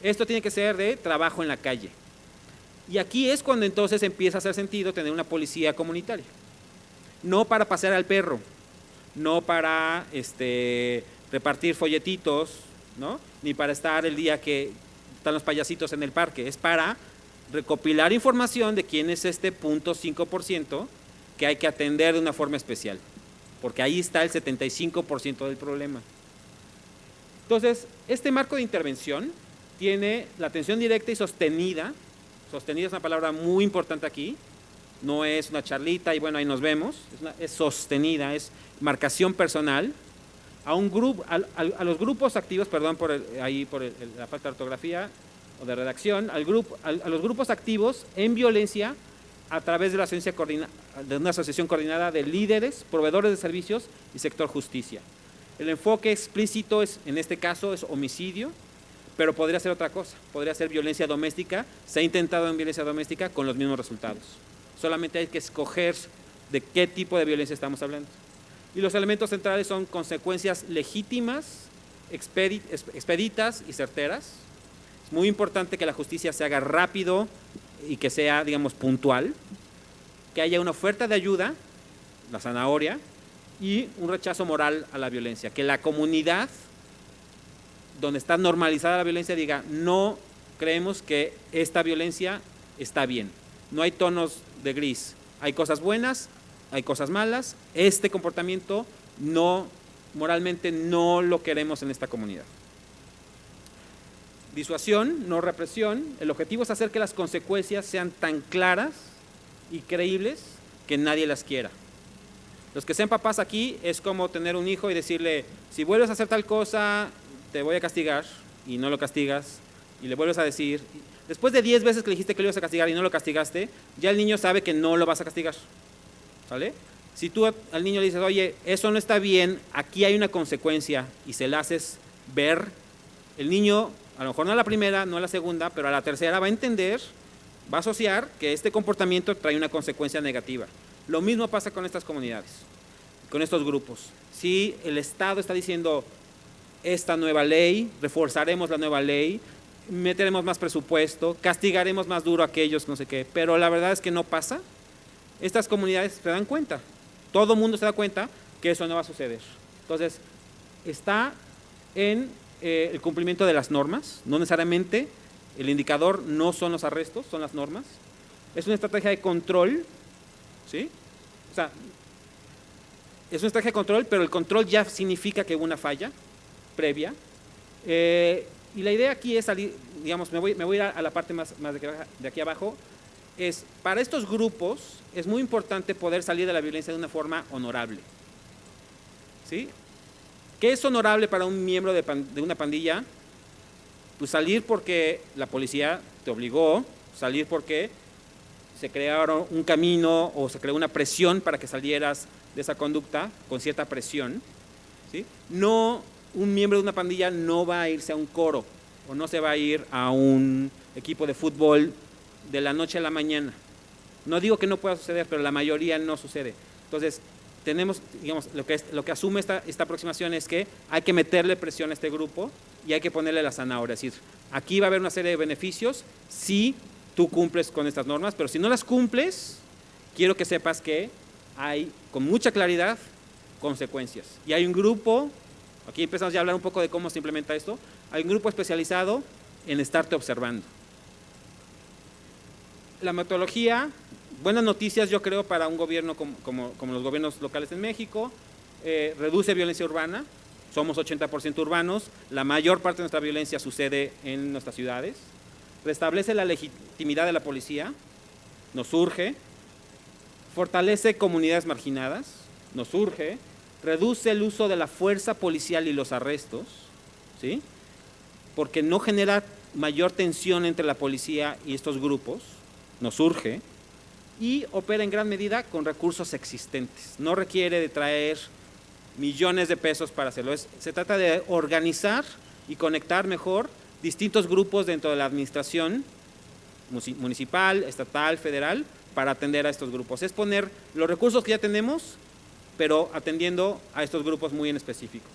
Esto tiene que ser de trabajo en la calle. Y aquí es cuando entonces empieza a hacer sentido tener una policía comunitaria. No para pasear al perro, no para repartir folletitos, ¿no? Ni para estar el día que están los payasitos en el parque. Es para recopilar información de quién es este 0.5% que hay que atender de una forma especial, porque ahí está el 75% del problema. Entonces, este marco de intervención tiene la atención directa y sostenida. Sostenida es una palabra muy importante aquí. No es una charlita y bueno, ahí nos vemos. Es sostenida, es marcación personal a un grupo, a los grupos activos, perdón por la falta de ortografía o de redacción, a los grupos activos en violencia a través de una asociación coordinada de líderes, proveedores de servicios y sector justicia. El enfoque explícito en este caso es homicidio, pero podría ser otra cosa, podría ser violencia doméstica. Se ha intentado en violencia doméstica con los mismos resultados. Solamente hay que escoger de qué tipo de violencia estamos hablando. Y los elementos centrales son consecuencias legítimas, expeditas y certeras. Es muy importante que la justicia se haga rápido y que sea, digamos, puntual, que haya una oferta de ayuda, la zanahoria, y un rechazo moral a la violencia, que la comunidad donde está normalizada la violencia diga: no creemos que esta violencia está bien, no hay tonos de gris, hay cosas buenas, hay cosas malas, este comportamiento moralmente no lo queremos en esta comunidad. Disuasión, no represión. El objetivo es hacer que las consecuencias sean tan claras y creíbles que nadie las quiera. Los que sean papás aquí es como tener un hijo y decirle: si vuelves a hacer tal cosa, te voy a castigar, y no lo castigas, y le vuelves a decir, después de 10 veces que le dijiste que lo ibas a castigar y no lo castigaste, ya el niño sabe que no lo vas a castigar, ¿vale? Si tú al niño le dices: oye, eso no está bien, aquí hay una consecuencia, y se la haces ver, el niño, a lo mejor no a la primera, no a la segunda, pero a la tercera va a entender, va a asociar que este comportamiento trae una consecuencia negativa. Lo mismo pasa con estas comunidades, con estos grupos. Si el Estado está diciendo: esta nueva ley, reforzaremos la nueva ley, meteremos más presupuesto, castigaremos más duro a aquellos, no sé qué, pero la verdad es que no pasa, estas comunidades se dan cuenta, todo el mundo se da cuenta que eso no va a suceder. Entonces, está en el cumplimiento de las normas, no necesariamente el indicador no son los arrestos, son las normas. es una estrategia de control, ¿sí? O sea, es una estrategia de control, pero el control ya significa que hubo una falla previa. Y la idea aquí es salir, digamos, me voy a ir a la parte más de aquí abajo, es para estos grupos es muy importante poder salir de la violencia de una forma honorable, ¿sí? ¿Qué es honorable para un miembro de una pandilla? Pues salir porque la policía te obligó, salir porque se crearon un camino o se creó una presión para que salieras de esa conducta con cierta presión, ¿sí? No, un miembro de una pandilla no va a irse a un coro o no se va a ir a un equipo de fútbol de la noche a la mañana. No digo que no pueda suceder, pero la mayoría no sucede. Entonces, tenemos, digamos, lo que asume esta aproximación es que hay que meterle presión a este grupo y hay que ponerle la zanahoria. Es decir, aquí va a haber una serie de beneficios si tú cumples con estas normas, pero si no las cumples, quiero que sepas que hay, con mucha claridad, consecuencias. Y hay un grupo, aquí empezamos ya a hablar un poco de cómo se implementa esto, hay un grupo especializado en estarte observando. La metodología, buenas noticias yo creo para un gobierno como los gobiernos locales en México, reduce violencia urbana, somos 80% urbanos, la mayor parte de nuestra violencia sucede en nuestras ciudades, restablece la legitimidad de la policía, nos urge, fortalece comunidades marginadas, nos urge, reduce el uso de la fuerza policial y los arrestos, ¿sí? Porque no genera mayor tensión entre la policía y estos grupos, nos urge, y opera en gran medida con recursos existentes. No requiere de traer millones de pesos para hacerlo. Se trata de organizar y conectar mejor distintos grupos dentro de la administración municipal, estatal, federal, para atender a estos grupos. Es poner los recursos que ya tenemos, pero atendiendo a estos grupos muy en específico.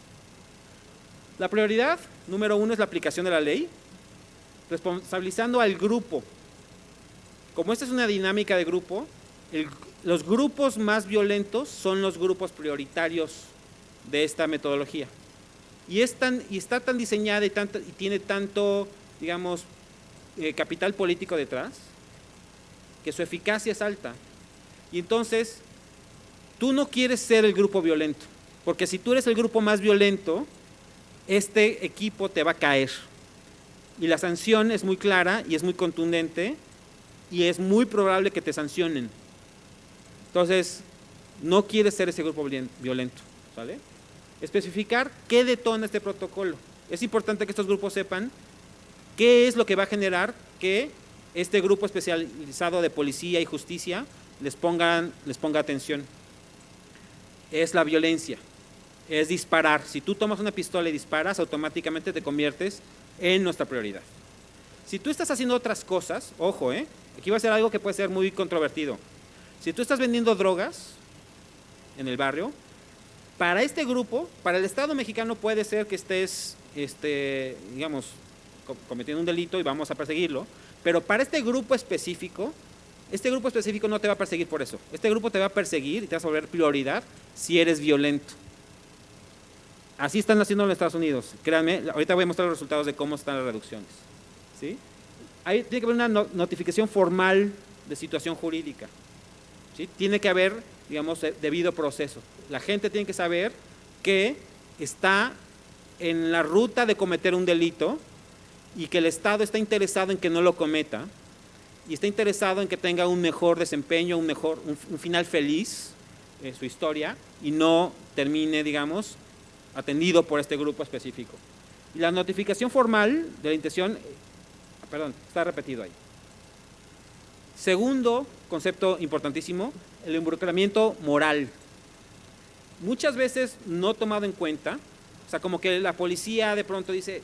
La prioridad número 1 es la aplicación de la ley, responsabilizando al grupo. Como esta es una dinámica de grupo, los grupos más violentos son los grupos prioritarios de esta metodología. Y está tan diseñada y tiene tanto, digamos, capital político detrás, que su eficacia es alta. Y entonces, tú no quieres ser el grupo violento, porque si tú eres el grupo más violento, este equipo te va a caer. Y la sanción es muy clara y es muy contundente, y es muy probable que te sancionen. Entonces, no quieres ser ese grupo violento, ¿sale? Especificar qué detona este protocolo. Es importante que estos grupos sepan qué es lo que va a generar que este grupo especializado de policía y justicia les ponga atención. Es la violencia, es disparar. Si tú tomas una pistola y disparas, automáticamente te conviertes en nuestra prioridad. Si tú estás haciendo otras cosas, ojo, aquí va a ser algo que puede ser muy controvertido. Si tú estás vendiendo drogas en el barrio, para este grupo, para el Estado mexicano puede ser que estés, digamos, cometiendo un delito y vamos a perseguirlo, pero para este grupo específico no te va a perseguir por eso. Este grupo te va a perseguir y te vas a volver prioridad si eres violento. Así están haciendo en los Estados Unidos. Créanme, ahorita voy a mostrar los resultados de cómo están las reducciones, ¿sí? Ahí tiene que haber una notificación formal de situación jurídica, ¿sí? Tiene que haber, digamos, debido proceso. La gente tiene que saber que está en la ruta de cometer un delito y que el Estado está interesado en que no lo cometa y está interesado en que tenga un mejor desempeño, un final feliz en su historia y no termine, digamos, atendido por este grupo específico. Y la notificación formal de la intención, perdón, está repetido ahí. Segundo concepto importantísimo, el involucramiento moral. Muchas veces no tomado en cuenta, o sea, como que la policía de pronto dice,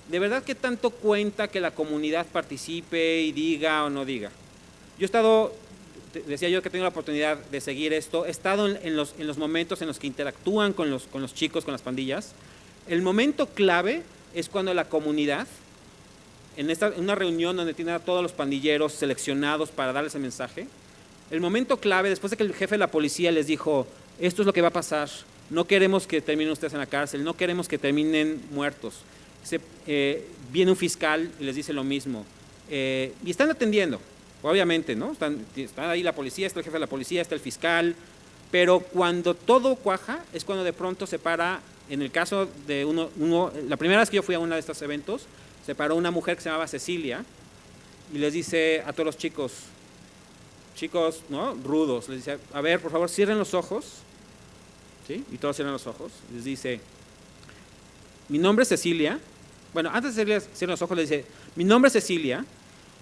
¿de verdad qué tanto cuenta que la comunidad participe y diga o no diga? Yo he estado, decía yo que tengo la oportunidad de seguir esto, he estado en los momentos en los que interactúan con los chicos, con las pandillas. El momento clave es cuando la comunidad, en una reunión donde tiene a todos los pandilleros seleccionados para darles el mensaje, el momento clave, después de que el jefe de la policía les dijo, esto es lo que va a pasar, no queremos que terminen ustedes en la cárcel, no queremos que terminen muertos. Viene un fiscal y les dice lo mismo, y están atendiendo, Obviamente, ¿no? Está ahí la policía, está el jefe de la policía, está el fiscal, pero cuando todo cuaja es cuando de pronto se para, en el caso de la primera vez que yo fui a uno de estos eventos, se paró una mujer que se llamaba Cecilia y les dice a todos los chicos, ¿no? Rudos, les dice, a ver, por favor, cierren los ojos, ¿sí? Y todos cierran los ojos, les dice, mi nombre es Cecilia, bueno, antes de cierren los ojos, les dice, mi nombre es Cecilia,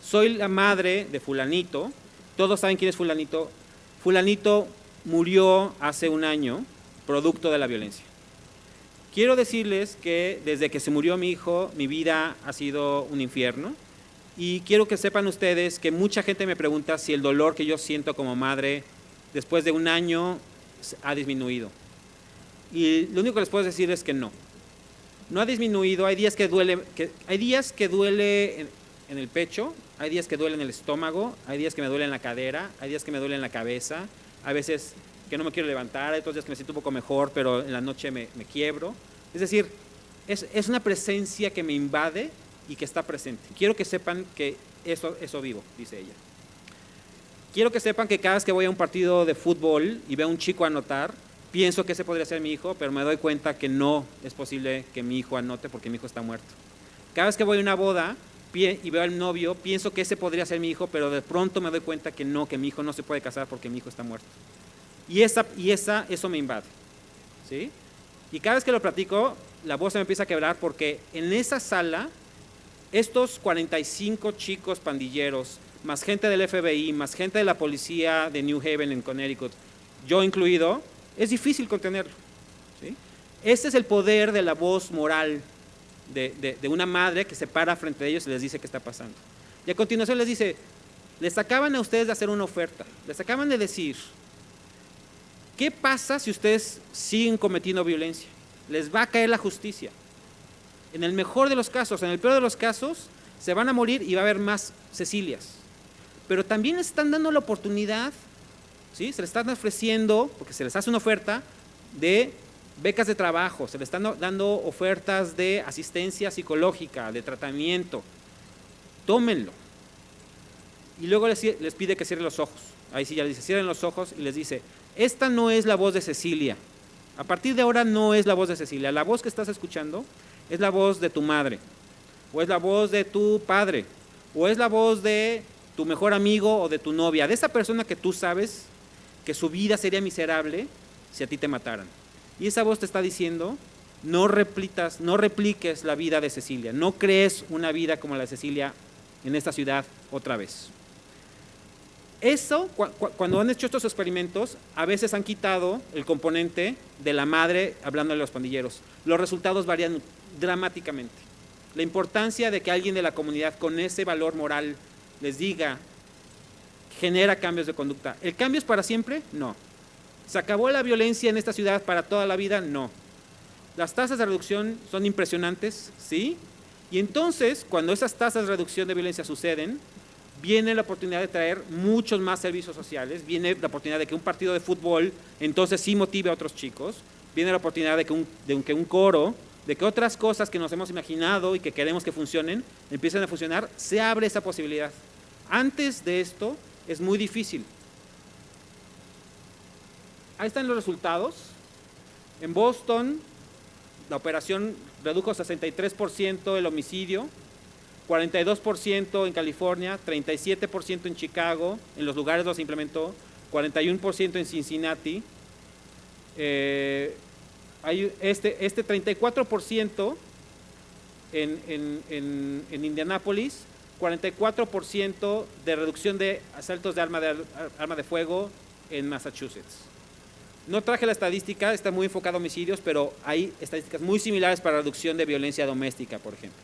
soy la madre de fulanito, todos saben quién es fulanito, fulanito murió hace un año, producto de la violencia. Quiero decirles que desde que se murió mi hijo, mi vida ha sido un infierno, y quiero que sepan ustedes que mucha gente me pregunta si el dolor que yo siento como madre después de un año ha disminuido. Y lo único que les puedo decir es que no. No ha disminuido, hay días que duele, en el pecho, hay días que duele en el estómago, hay días que me duele en la cadera, hay días que me duele en la cabeza, hay veces que no me quiero levantar, hay otros días que me siento un poco mejor, pero en la noche me quiebro. Es decir, es una presencia que me invade y que está presente. Quiero que sepan que eso vivo, dice ella. Quiero que sepan que cada vez que voy a un partido de fútbol y veo a un chico anotar, pienso que ese podría ser mi hijo, pero me doy cuenta que no es posible que mi hijo anote porque mi hijo está muerto. Cada vez que voy a una boda y veo al novio, pienso que ese podría ser mi hijo, pero de pronto me doy cuenta que no, que mi hijo no se puede casar porque mi hijo está muerto. Y eso me invade, ¿sí? Y cada vez que lo platico, la voz se me empieza a quebrar porque en esa sala, estos 45 chicos pandilleros, más gente del FBI, más gente de la policía de New Haven en Connecticut, yo incluido, es difícil contenerlo, ¿sí? Este es el poder de la voz moral de una madre que se para frente a ellos y les dice qué está pasando. Y a continuación les dice, les acaban a ustedes de hacer una oferta, les acaban de decir, ¿qué pasa si ustedes siguen cometiendo violencia? Les va a caer la justicia. En el mejor de los casos, en el peor de los casos, se van a morir y va a haber más Cecilias. Pero también les están dando la oportunidad, ¿sí? Se les están ofreciendo, porque se les hace una oferta de becas de trabajo, se les están dando ofertas de asistencia psicológica, de tratamiento. Tómenlo. Y luego les pide que cierren los ojos. Ahí sí ya les dice, cierren los ojos y les dice, esta no es la voz de Cecilia. A partir de ahora no es la voz de Cecilia. La voz que estás escuchando es la voz de tu madre, o es la voz de tu padre, o es la voz de tu mejor amigo o de tu novia, de esa persona que tú sabes que su vida sería miserable si a ti te mataran. Y esa voz te está diciendo, no repliques la vida de Cecilia, no crees una vida como la de Cecilia en esta ciudad otra vez. Eso, cuando han hecho estos experimentos, a veces han quitado el componente de la madre hablando de los pandilleros. Los resultados varían dramáticamente. La importancia de que alguien de la comunidad con ese valor moral les diga, genera cambios de conducta. ¿El cambio es para siempre? No. ¿Se acabó la violencia en esta ciudad para toda la vida? No. ¿Las tasas de reducción son impresionantes? Sí. Y entonces, cuando esas tasas de reducción de violencia suceden, viene la oportunidad de traer muchos más servicios sociales, viene la oportunidad de que un partido de fútbol entonces sí motive a otros chicos, viene la oportunidad de que un coro, de que otras cosas que nos hemos imaginado y que queremos que funcionen, empiecen a funcionar, se abre esa posibilidad. Antes de esto es muy difícil. Ahí están los resultados. En Boston, la operación redujo 63% el homicidio, 42% en California, 37% en Chicago, en los lugares donde se implementó, 41% en Cincinnati. Hay este 34% en Indianápolis, 44% de reducción de asaltos de arma de fuego en Massachusetts. No traje la estadística, está muy enfocado a homicidios, pero hay estadísticas muy similares para reducción de violencia doméstica, por ejemplo.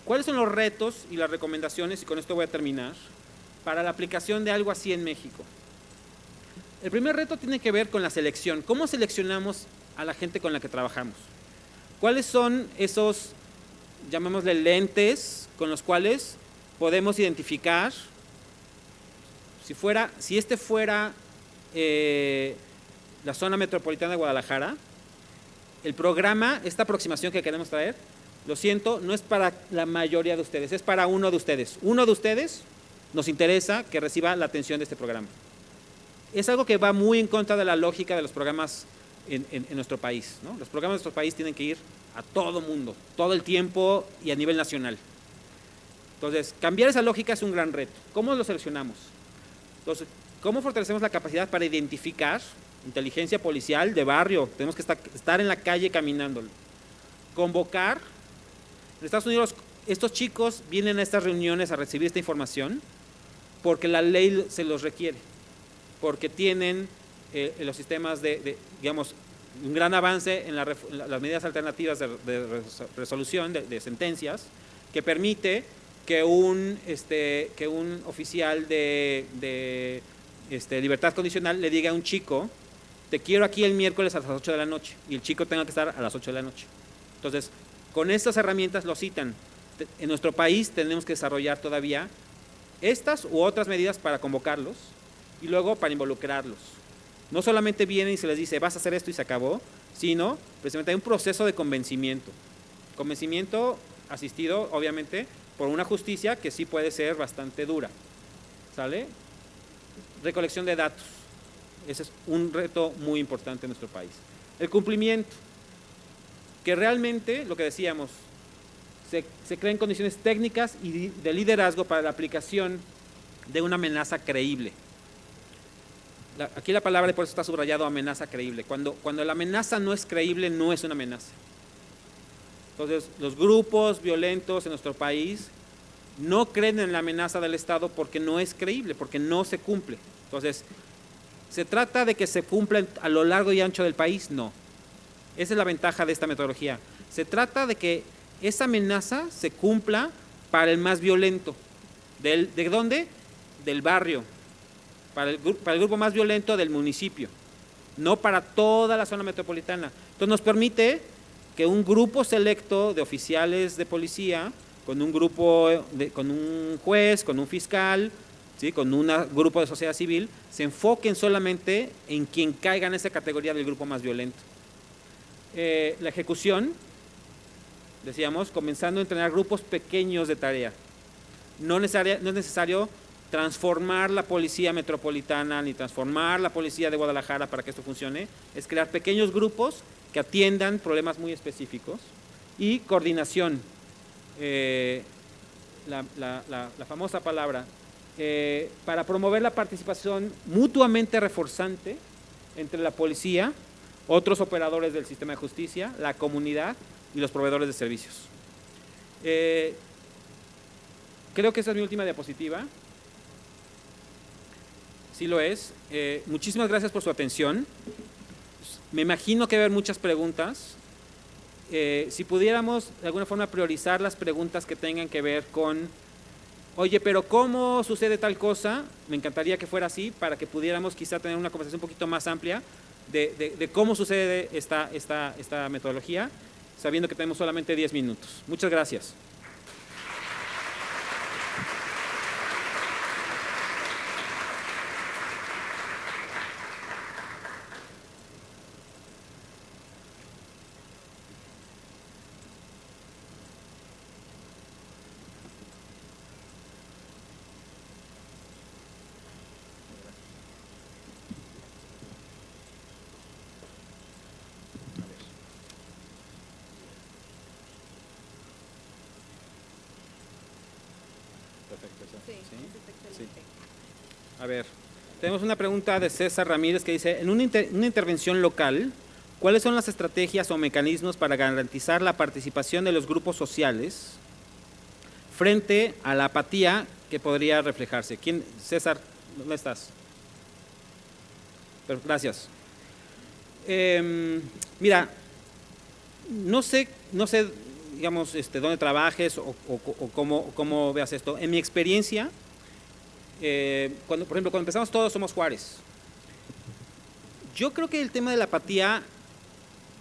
¿Cuáles son los retos y las recomendaciones, y con esto voy a terminar, para la aplicación de algo así en México? El primer reto tiene que ver con la selección. ¿Cómo seleccionamos a la gente con la que trabajamos? ¿Cuáles son esos, llamémosle, lentes con los cuales podemos identificar, si este fuera la zona metropolitana de Guadalajara, el programa, esta aproximación que queremos traer, Lo siento, no es para la mayoría de ustedes, es para uno de ustedes. Uno de ustedes nos interesa que reciba la atención de este programa. Es algo que va muy en contra de la lógica de los programas en nuestro país, ¿no? Los programas de nuestro país tienen que ir a todo mundo, todo el tiempo y a nivel nacional. Entonces, cambiar esa lógica es un gran reto. ¿Cómo lo seleccionamos? Entonces, ¿cómo fortalecemos la capacidad para identificar inteligencia policial de barrio? Tenemos que estar en la calle caminando. Convocar. En Estados Unidos, estos chicos vienen a estas reuniones a recibir esta información porque la ley se los requiere, porque tienen los sistemas digamos, un gran avance en las medidas alternativas de resolución de sentencias que permite que un oficial de libertad condicional le diga a un chico: te quiero aquí el miércoles a las 8 de la noche, y el chico tenga que estar a las 8 de la noche. Entonces, con estas herramientas lo citan. En nuestro país tenemos que desarrollar todavía estas u otras medidas para convocarlos y luego para involucrarlos. No solamente vienen y se les dice vas a hacer esto y se acabó, sino precisamente hay un proceso de convencimiento. Convencimiento asistido, obviamente, por una justicia que sí puede ser bastante dura. ¿Sale? Recolección de datos. Ese es un reto muy importante en nuestro país. El cumplimiento. Que realmente, lo que decíamos, se creen condiciones técnicas y de liderazgo para la aplicación de una amenaza creíble. Aquí la palabra, por eso está subrayado, amenaza creíble. Cuando la amenaza no es creíble, no es una amenaza. Entonces, los grupos violentos en nuestro país no creen en la amenaza del Estado porque no es creíble, porque no se cumple. Entonces, ¿se trata de que se cumpla a lo largo y ancho del país? No. Esa es la ventaja de esta metodología. Se trata de que esa amenaza se cumpla para el más violento. ¿De dónde? Del barrio. Para el grupo más violento del municipio. No para toda la zona metropolitana. Entonces nos permite que un grupo selecto de oficiales de policía, con un juez, con un fiscal, ¿sí?, con un grupo de sociedad civil, se enfoquen solamente en quien caiga en esa categoría del grupo más violento. La ejecución, decíamos, comenzando a entrenar grupos pequeños de tarea. No es necesario transformar la policía metropolitana ni transformar la policía de Guadalajara para que esto funcione. Es crear pequeños grupos que atiendan problemas muy específicos. Y coordinación, la famosa palabra, para promover la participación mutuamente reforzante entre la policía, otros operadores del sistema de justicia, la comunidad y los proveedores de servicios. Creo que esa es mi última diapositiva. Sí lo es. Muchísimas gracias por su atención. Me imagino que va a haber muchas preguntas. Si pudiéramos de alguna forma priorizar las preguntas que tengan que ver con, oye, pero ¿cómo sucede tal cosa? Me encantaría que fuera así para que pudiéramos quizá tener una conversación un poquito más amplia de cómo sucede esta metodología, sabiendo que tenemos solamente 10 minutos. Muchas gracias. Sí. A ver, tenemos una pregunta de César Ramírez que dice, en una intervención local, ¿cuáles son las estrategias o mecanismos para garantizar la participación de los grupos sociales frente a la apatía que podría reflejarse? César, ¿dónde estás? Gracias. Mira, no sé, digamos, dónde trabajes o cómo veas esto. En mi experiencia, por ejemplo, cuando empezamos Todos Somos Juárez, yo creo que el tema de la apatía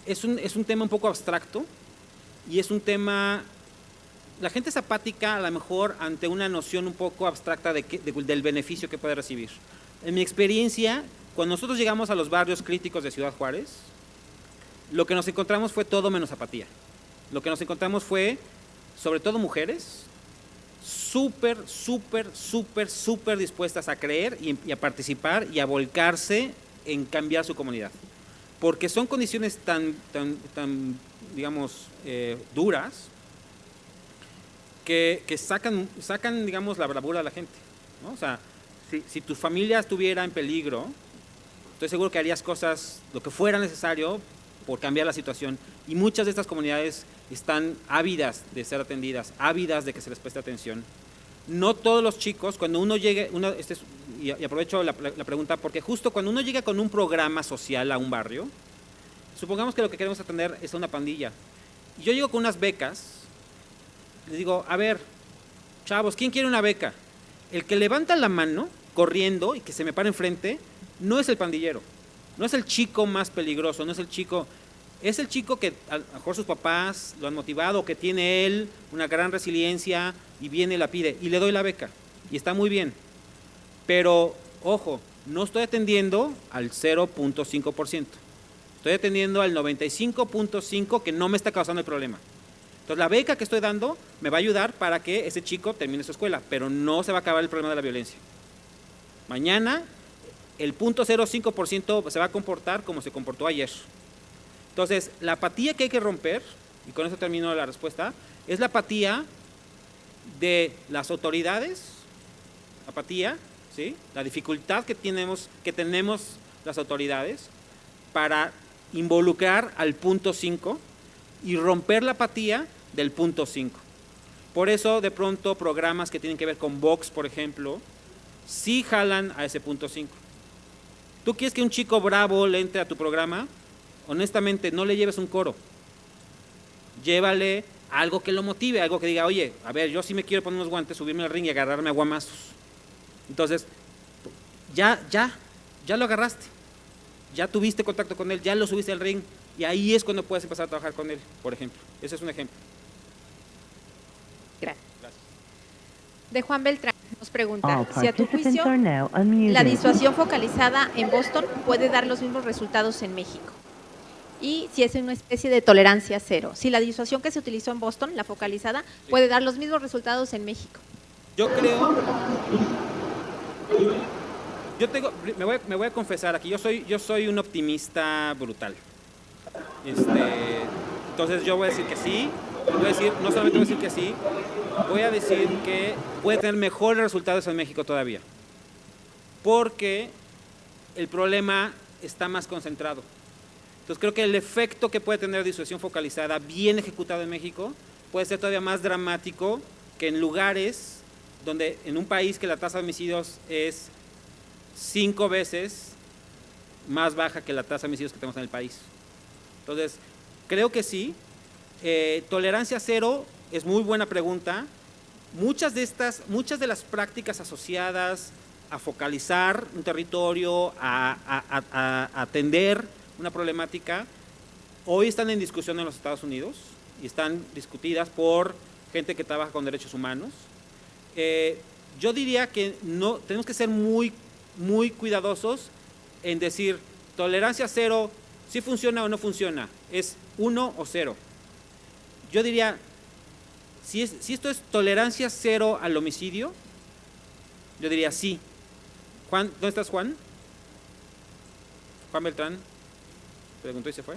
es un tema un poco abstracto y es un tema, la gente es apática a lo mejor ante una noción un poco abstracta del beneficio que puede recibir. En mi experiencia, cuando nosotros llegamos a los barrios críticos de Ciudad Juárez, lo que nos encontramos fue todo menos apatía. lo que nos encontramos fue, sobre todo mujeres, súper dispuestas a creer y a participar y a volcarse en cambiar su comunidad. Porque son condiciones tan digamos, duras, que sacan, digamos, la bravura a la gente, ¿no? O sea, si tu familia estuviera en peligro, estoy seguro que harías cosas, lo que fuera necesario, por cambiar la situación. Y muchas de estas comunidades están ávidas de ser atendidas, ávidas de que se les preste atención. No todos los chicos, cuando uno llegue, y aprovecho la pregunta, porque justo cuando uno llega con un programa social a un barrio, supongamos que lo que queremos atender es una pandilla, y yo llego con unas becas, les digo, a ver, chavos, ¿quién quiere una beca? El que levanta la mano, corriendo, y que se me para enfrente, no es el pandillero, no es el chico más peligroso, no es el chico, es el chico que a lo mejor sus papás lo han motivado, que tiene él una gran resiliencia, y viene y la pide, y le doy la beca, y está muy bien. Pero, ojo, no estoy atendiendo al 0.5%, estoy atendiendo al 95.5% que no me está causando el problema. Entonces, la beca que estoy dando me va a ayudar para que ese chico termine su escuela, pero no se va a acabar el problema de la violencia. Mañana, el 0.05% se va a comportar como se comportó ayer. Entonces, la apatía que hay que romper, y con eso termino la respuesta, es la apatía de las autoridades, apatía, ¿sí? La dificultad que tenemos las autoridades para involucrar al 0.5 y romper la apatía del 0.5. Por eso, de pronto, programas que tienen que ver con Vox, por ejemplo, sí jalan a ese 0.5. ¿Tú quieres que un chico bravo le entre a tu programa? Honestamente, no le lleves un coro. Llévale algo que lo motive, algo que diga, oye, a ver, yo sí me quiero poner unos guantes, subirme al ring y agarrarme a guamazos. Entonces, ya lo agarraste, ya tuviste contacto con él, ya lo subiste al ring, y ahí es cuando puedes empezar a trabajar con él, por ejemplo. Ese es un ejemplo. Gracias. De Juan Beltrán nos pregunta, All si a tu participants juicio are now unmuted. la disuasión focalizada en Boston puede dar los mismos resultados en México, y si es una especie de tolerancia cero, si la disuasión que se utilizó en Boston, la focalizada, puede dar los mismos resultados en México. Yo creo, me voy a confesar aquí, yo soy un optimista brutal. Entonces yo voy a decir que sí, no solamente voy a decir que sí, voy a decir que puede tener mejores resultados en México todavía, porque el problema está más concentrado. Entonces creo que el efecto que puede tener disuasión focalizada bien ejecutado en México puede ser todavía más dramático que en lugares donde, en un país que la tasa de homicidios es 5 veces más baja que la tasa de homicidios que tenemos en el país. Entonces, creo que sí. Tolerancia cero es muy buena pregunta. Muchas de las prácticas asociadas a focalizar un territorio, a atender una problemática, hoy están en discusión en los Estados Unidos y están discutidas por gente que trabaja con derechos humanos. Yo diría que no tenemos que ser muy cuidadosos en decir tolerancia cero, si funciona o no funciona, es 1 o 0. Yo diría, si esto es tolerancia cero al homicidio, yo diría sí. Juan, ¿dónde estás, Juan? Juan Beltrán preguntó y se fue.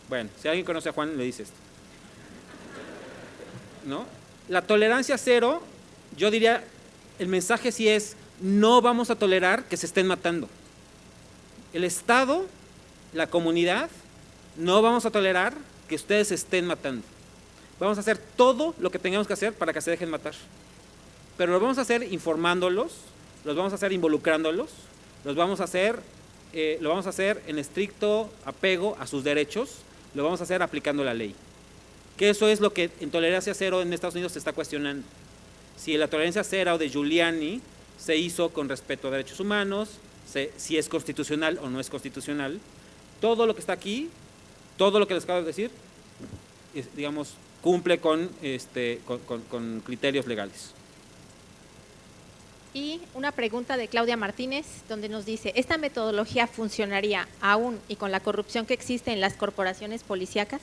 Bueno, si alguien conoce a Juan, le dice esto, ¿no? La tolerancia cero, yo diría, el mensaje sí es, no vamos a tolerar que se estén matando. El Estado, la comunidad, no vamos a tolerar que ustedes se estén matando. Vamos a hacer todo lo que tengamos que hacer para que se dejen matar. Pero lo vamos a hacer informándolos, los vamos a hacer involucrándolos, lo vamos a hacer en estricto apego a sus derechos, lo vamos a hacer aplicando la ley. Que eso es lo que en tolerancia cero en Estados Unidos se está cuestionando. Si la tolerancia cero de Giuliani se hizo con respeto a derechos humanos, si es constitucional o no es constitucional, todo lo que está aquí, todo lo que les acabo de decir, digamos, cumple con criterios legales. Y una pregunta de Claudia Martínez, donde nos dice, ¿esta metodología funcionaría aún y con la corrupción que existe en las corporaciones policíacas?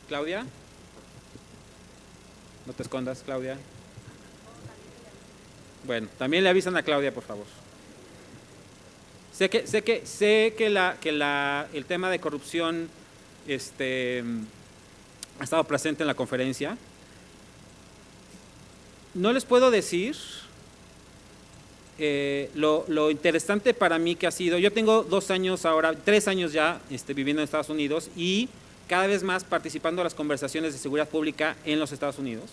Claudia. No te escondas, Claudia. Bueno, también le avisan a Claudia, por favor. Sé que el tema de corrupción ha estado presente en la conferencia. No les puedo decir lo interesante para mí que ha sido. Yo tengo 2 años ahora, 3 años ya viviendo en Estados Unidos y cada vez más participando en las conversaciones de seguridad pública en los Estados Unidos.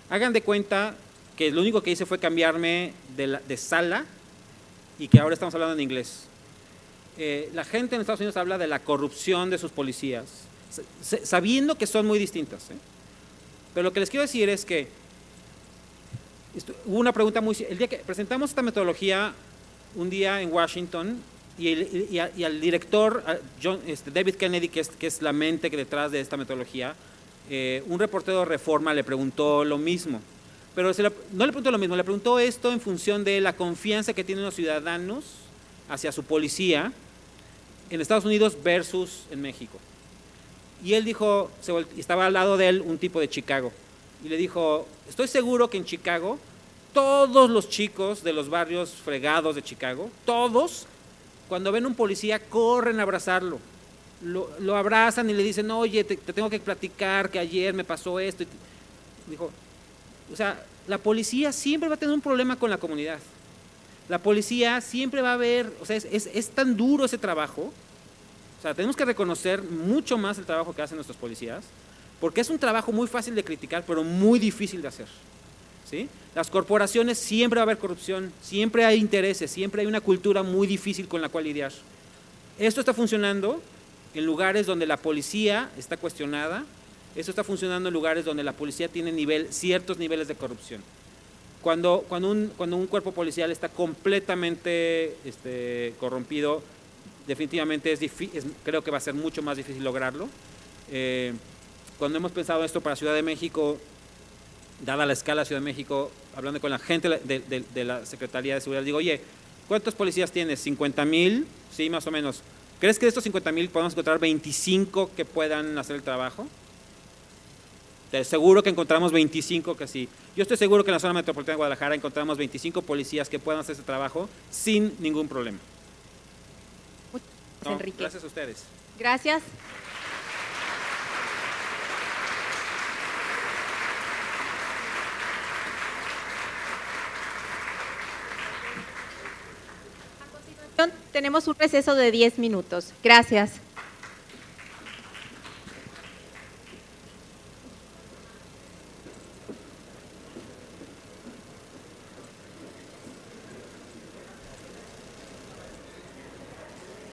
Hagan de cuenta que lo único que hice fue cambiarme de sala y que ahora estamos hablando en inglés. La gente en Estados Unidos habla de la corrupción de sus policías, sabiendo que son muy distintas. Pero lo que les quiero decir es que hubo una pregunta el día que presentamos esta metodología un día en Washington y al director David Kennedy, que es la mente que detrás de esta metodología, un reportero de Reforma le preguntó lo mismo, pero no le preguntó lo mismo, le preguntó esto en función de la confianza que tienen los ciudadanos hacia su policía en Estados Unidos versus en México. Y él dijo, estaba al lado de él un tipo de Chicago, y le dijo, estoy seguro que en Chicago todos los chicos de los barrios fregados de Chicago, todos, cuando ven un policía corren a abrazarlo, lo abrazan y le dicen, oye, te tengo que platicar que ayer me pasó esto. Y dijo, o sea, la policía siempre va a tener un problema con la comunidad. La policía siempre va a ver, o sea, es tan duro ese trabajo. O sea, tenemos que reconocer mucho más el trabajo que hacen nuestros policías, porque es un trabajo muy fácil de criticar, pero muy difícil de hacer. ¿Sí? Las corporaciones siempre va a haber corrupción, siempre hay intereses, siempre hay una cultura muy difícil con la cual lidiar. Esto está funcionando en lugares donde la policía está cuestionada, esto está funcionando en lugares donde la policía tiene ciertos niveles de corrupción. Cuando un cuerpo policial está completamente corrompido, definitivamente creo que va a ser mucho más difícil lograrlo. Cuando hemos pensado esto para Ciudad de México, dada la escala de Ciudad de México, hablando con la gente de la Secretaría de Seguridad, digo, oye, ¿cuántos policías tienes? 50,000, sí, más o menos. ¿Crees que de estos 50,000 podemos encontrar 25 que puedan hacer el trabajo? Te aseguro que encontramos 25 que sí. Yo estoy seguro que en la zona metropolitana de Guadalajara encontramos 25 policías que puedan hacer ese trabajo sin ningún problema. Muchas gracias, Enrique. Gracias a ustedes. Gracias. A continuación, tenemos un receso de 10 minutos. Gracias.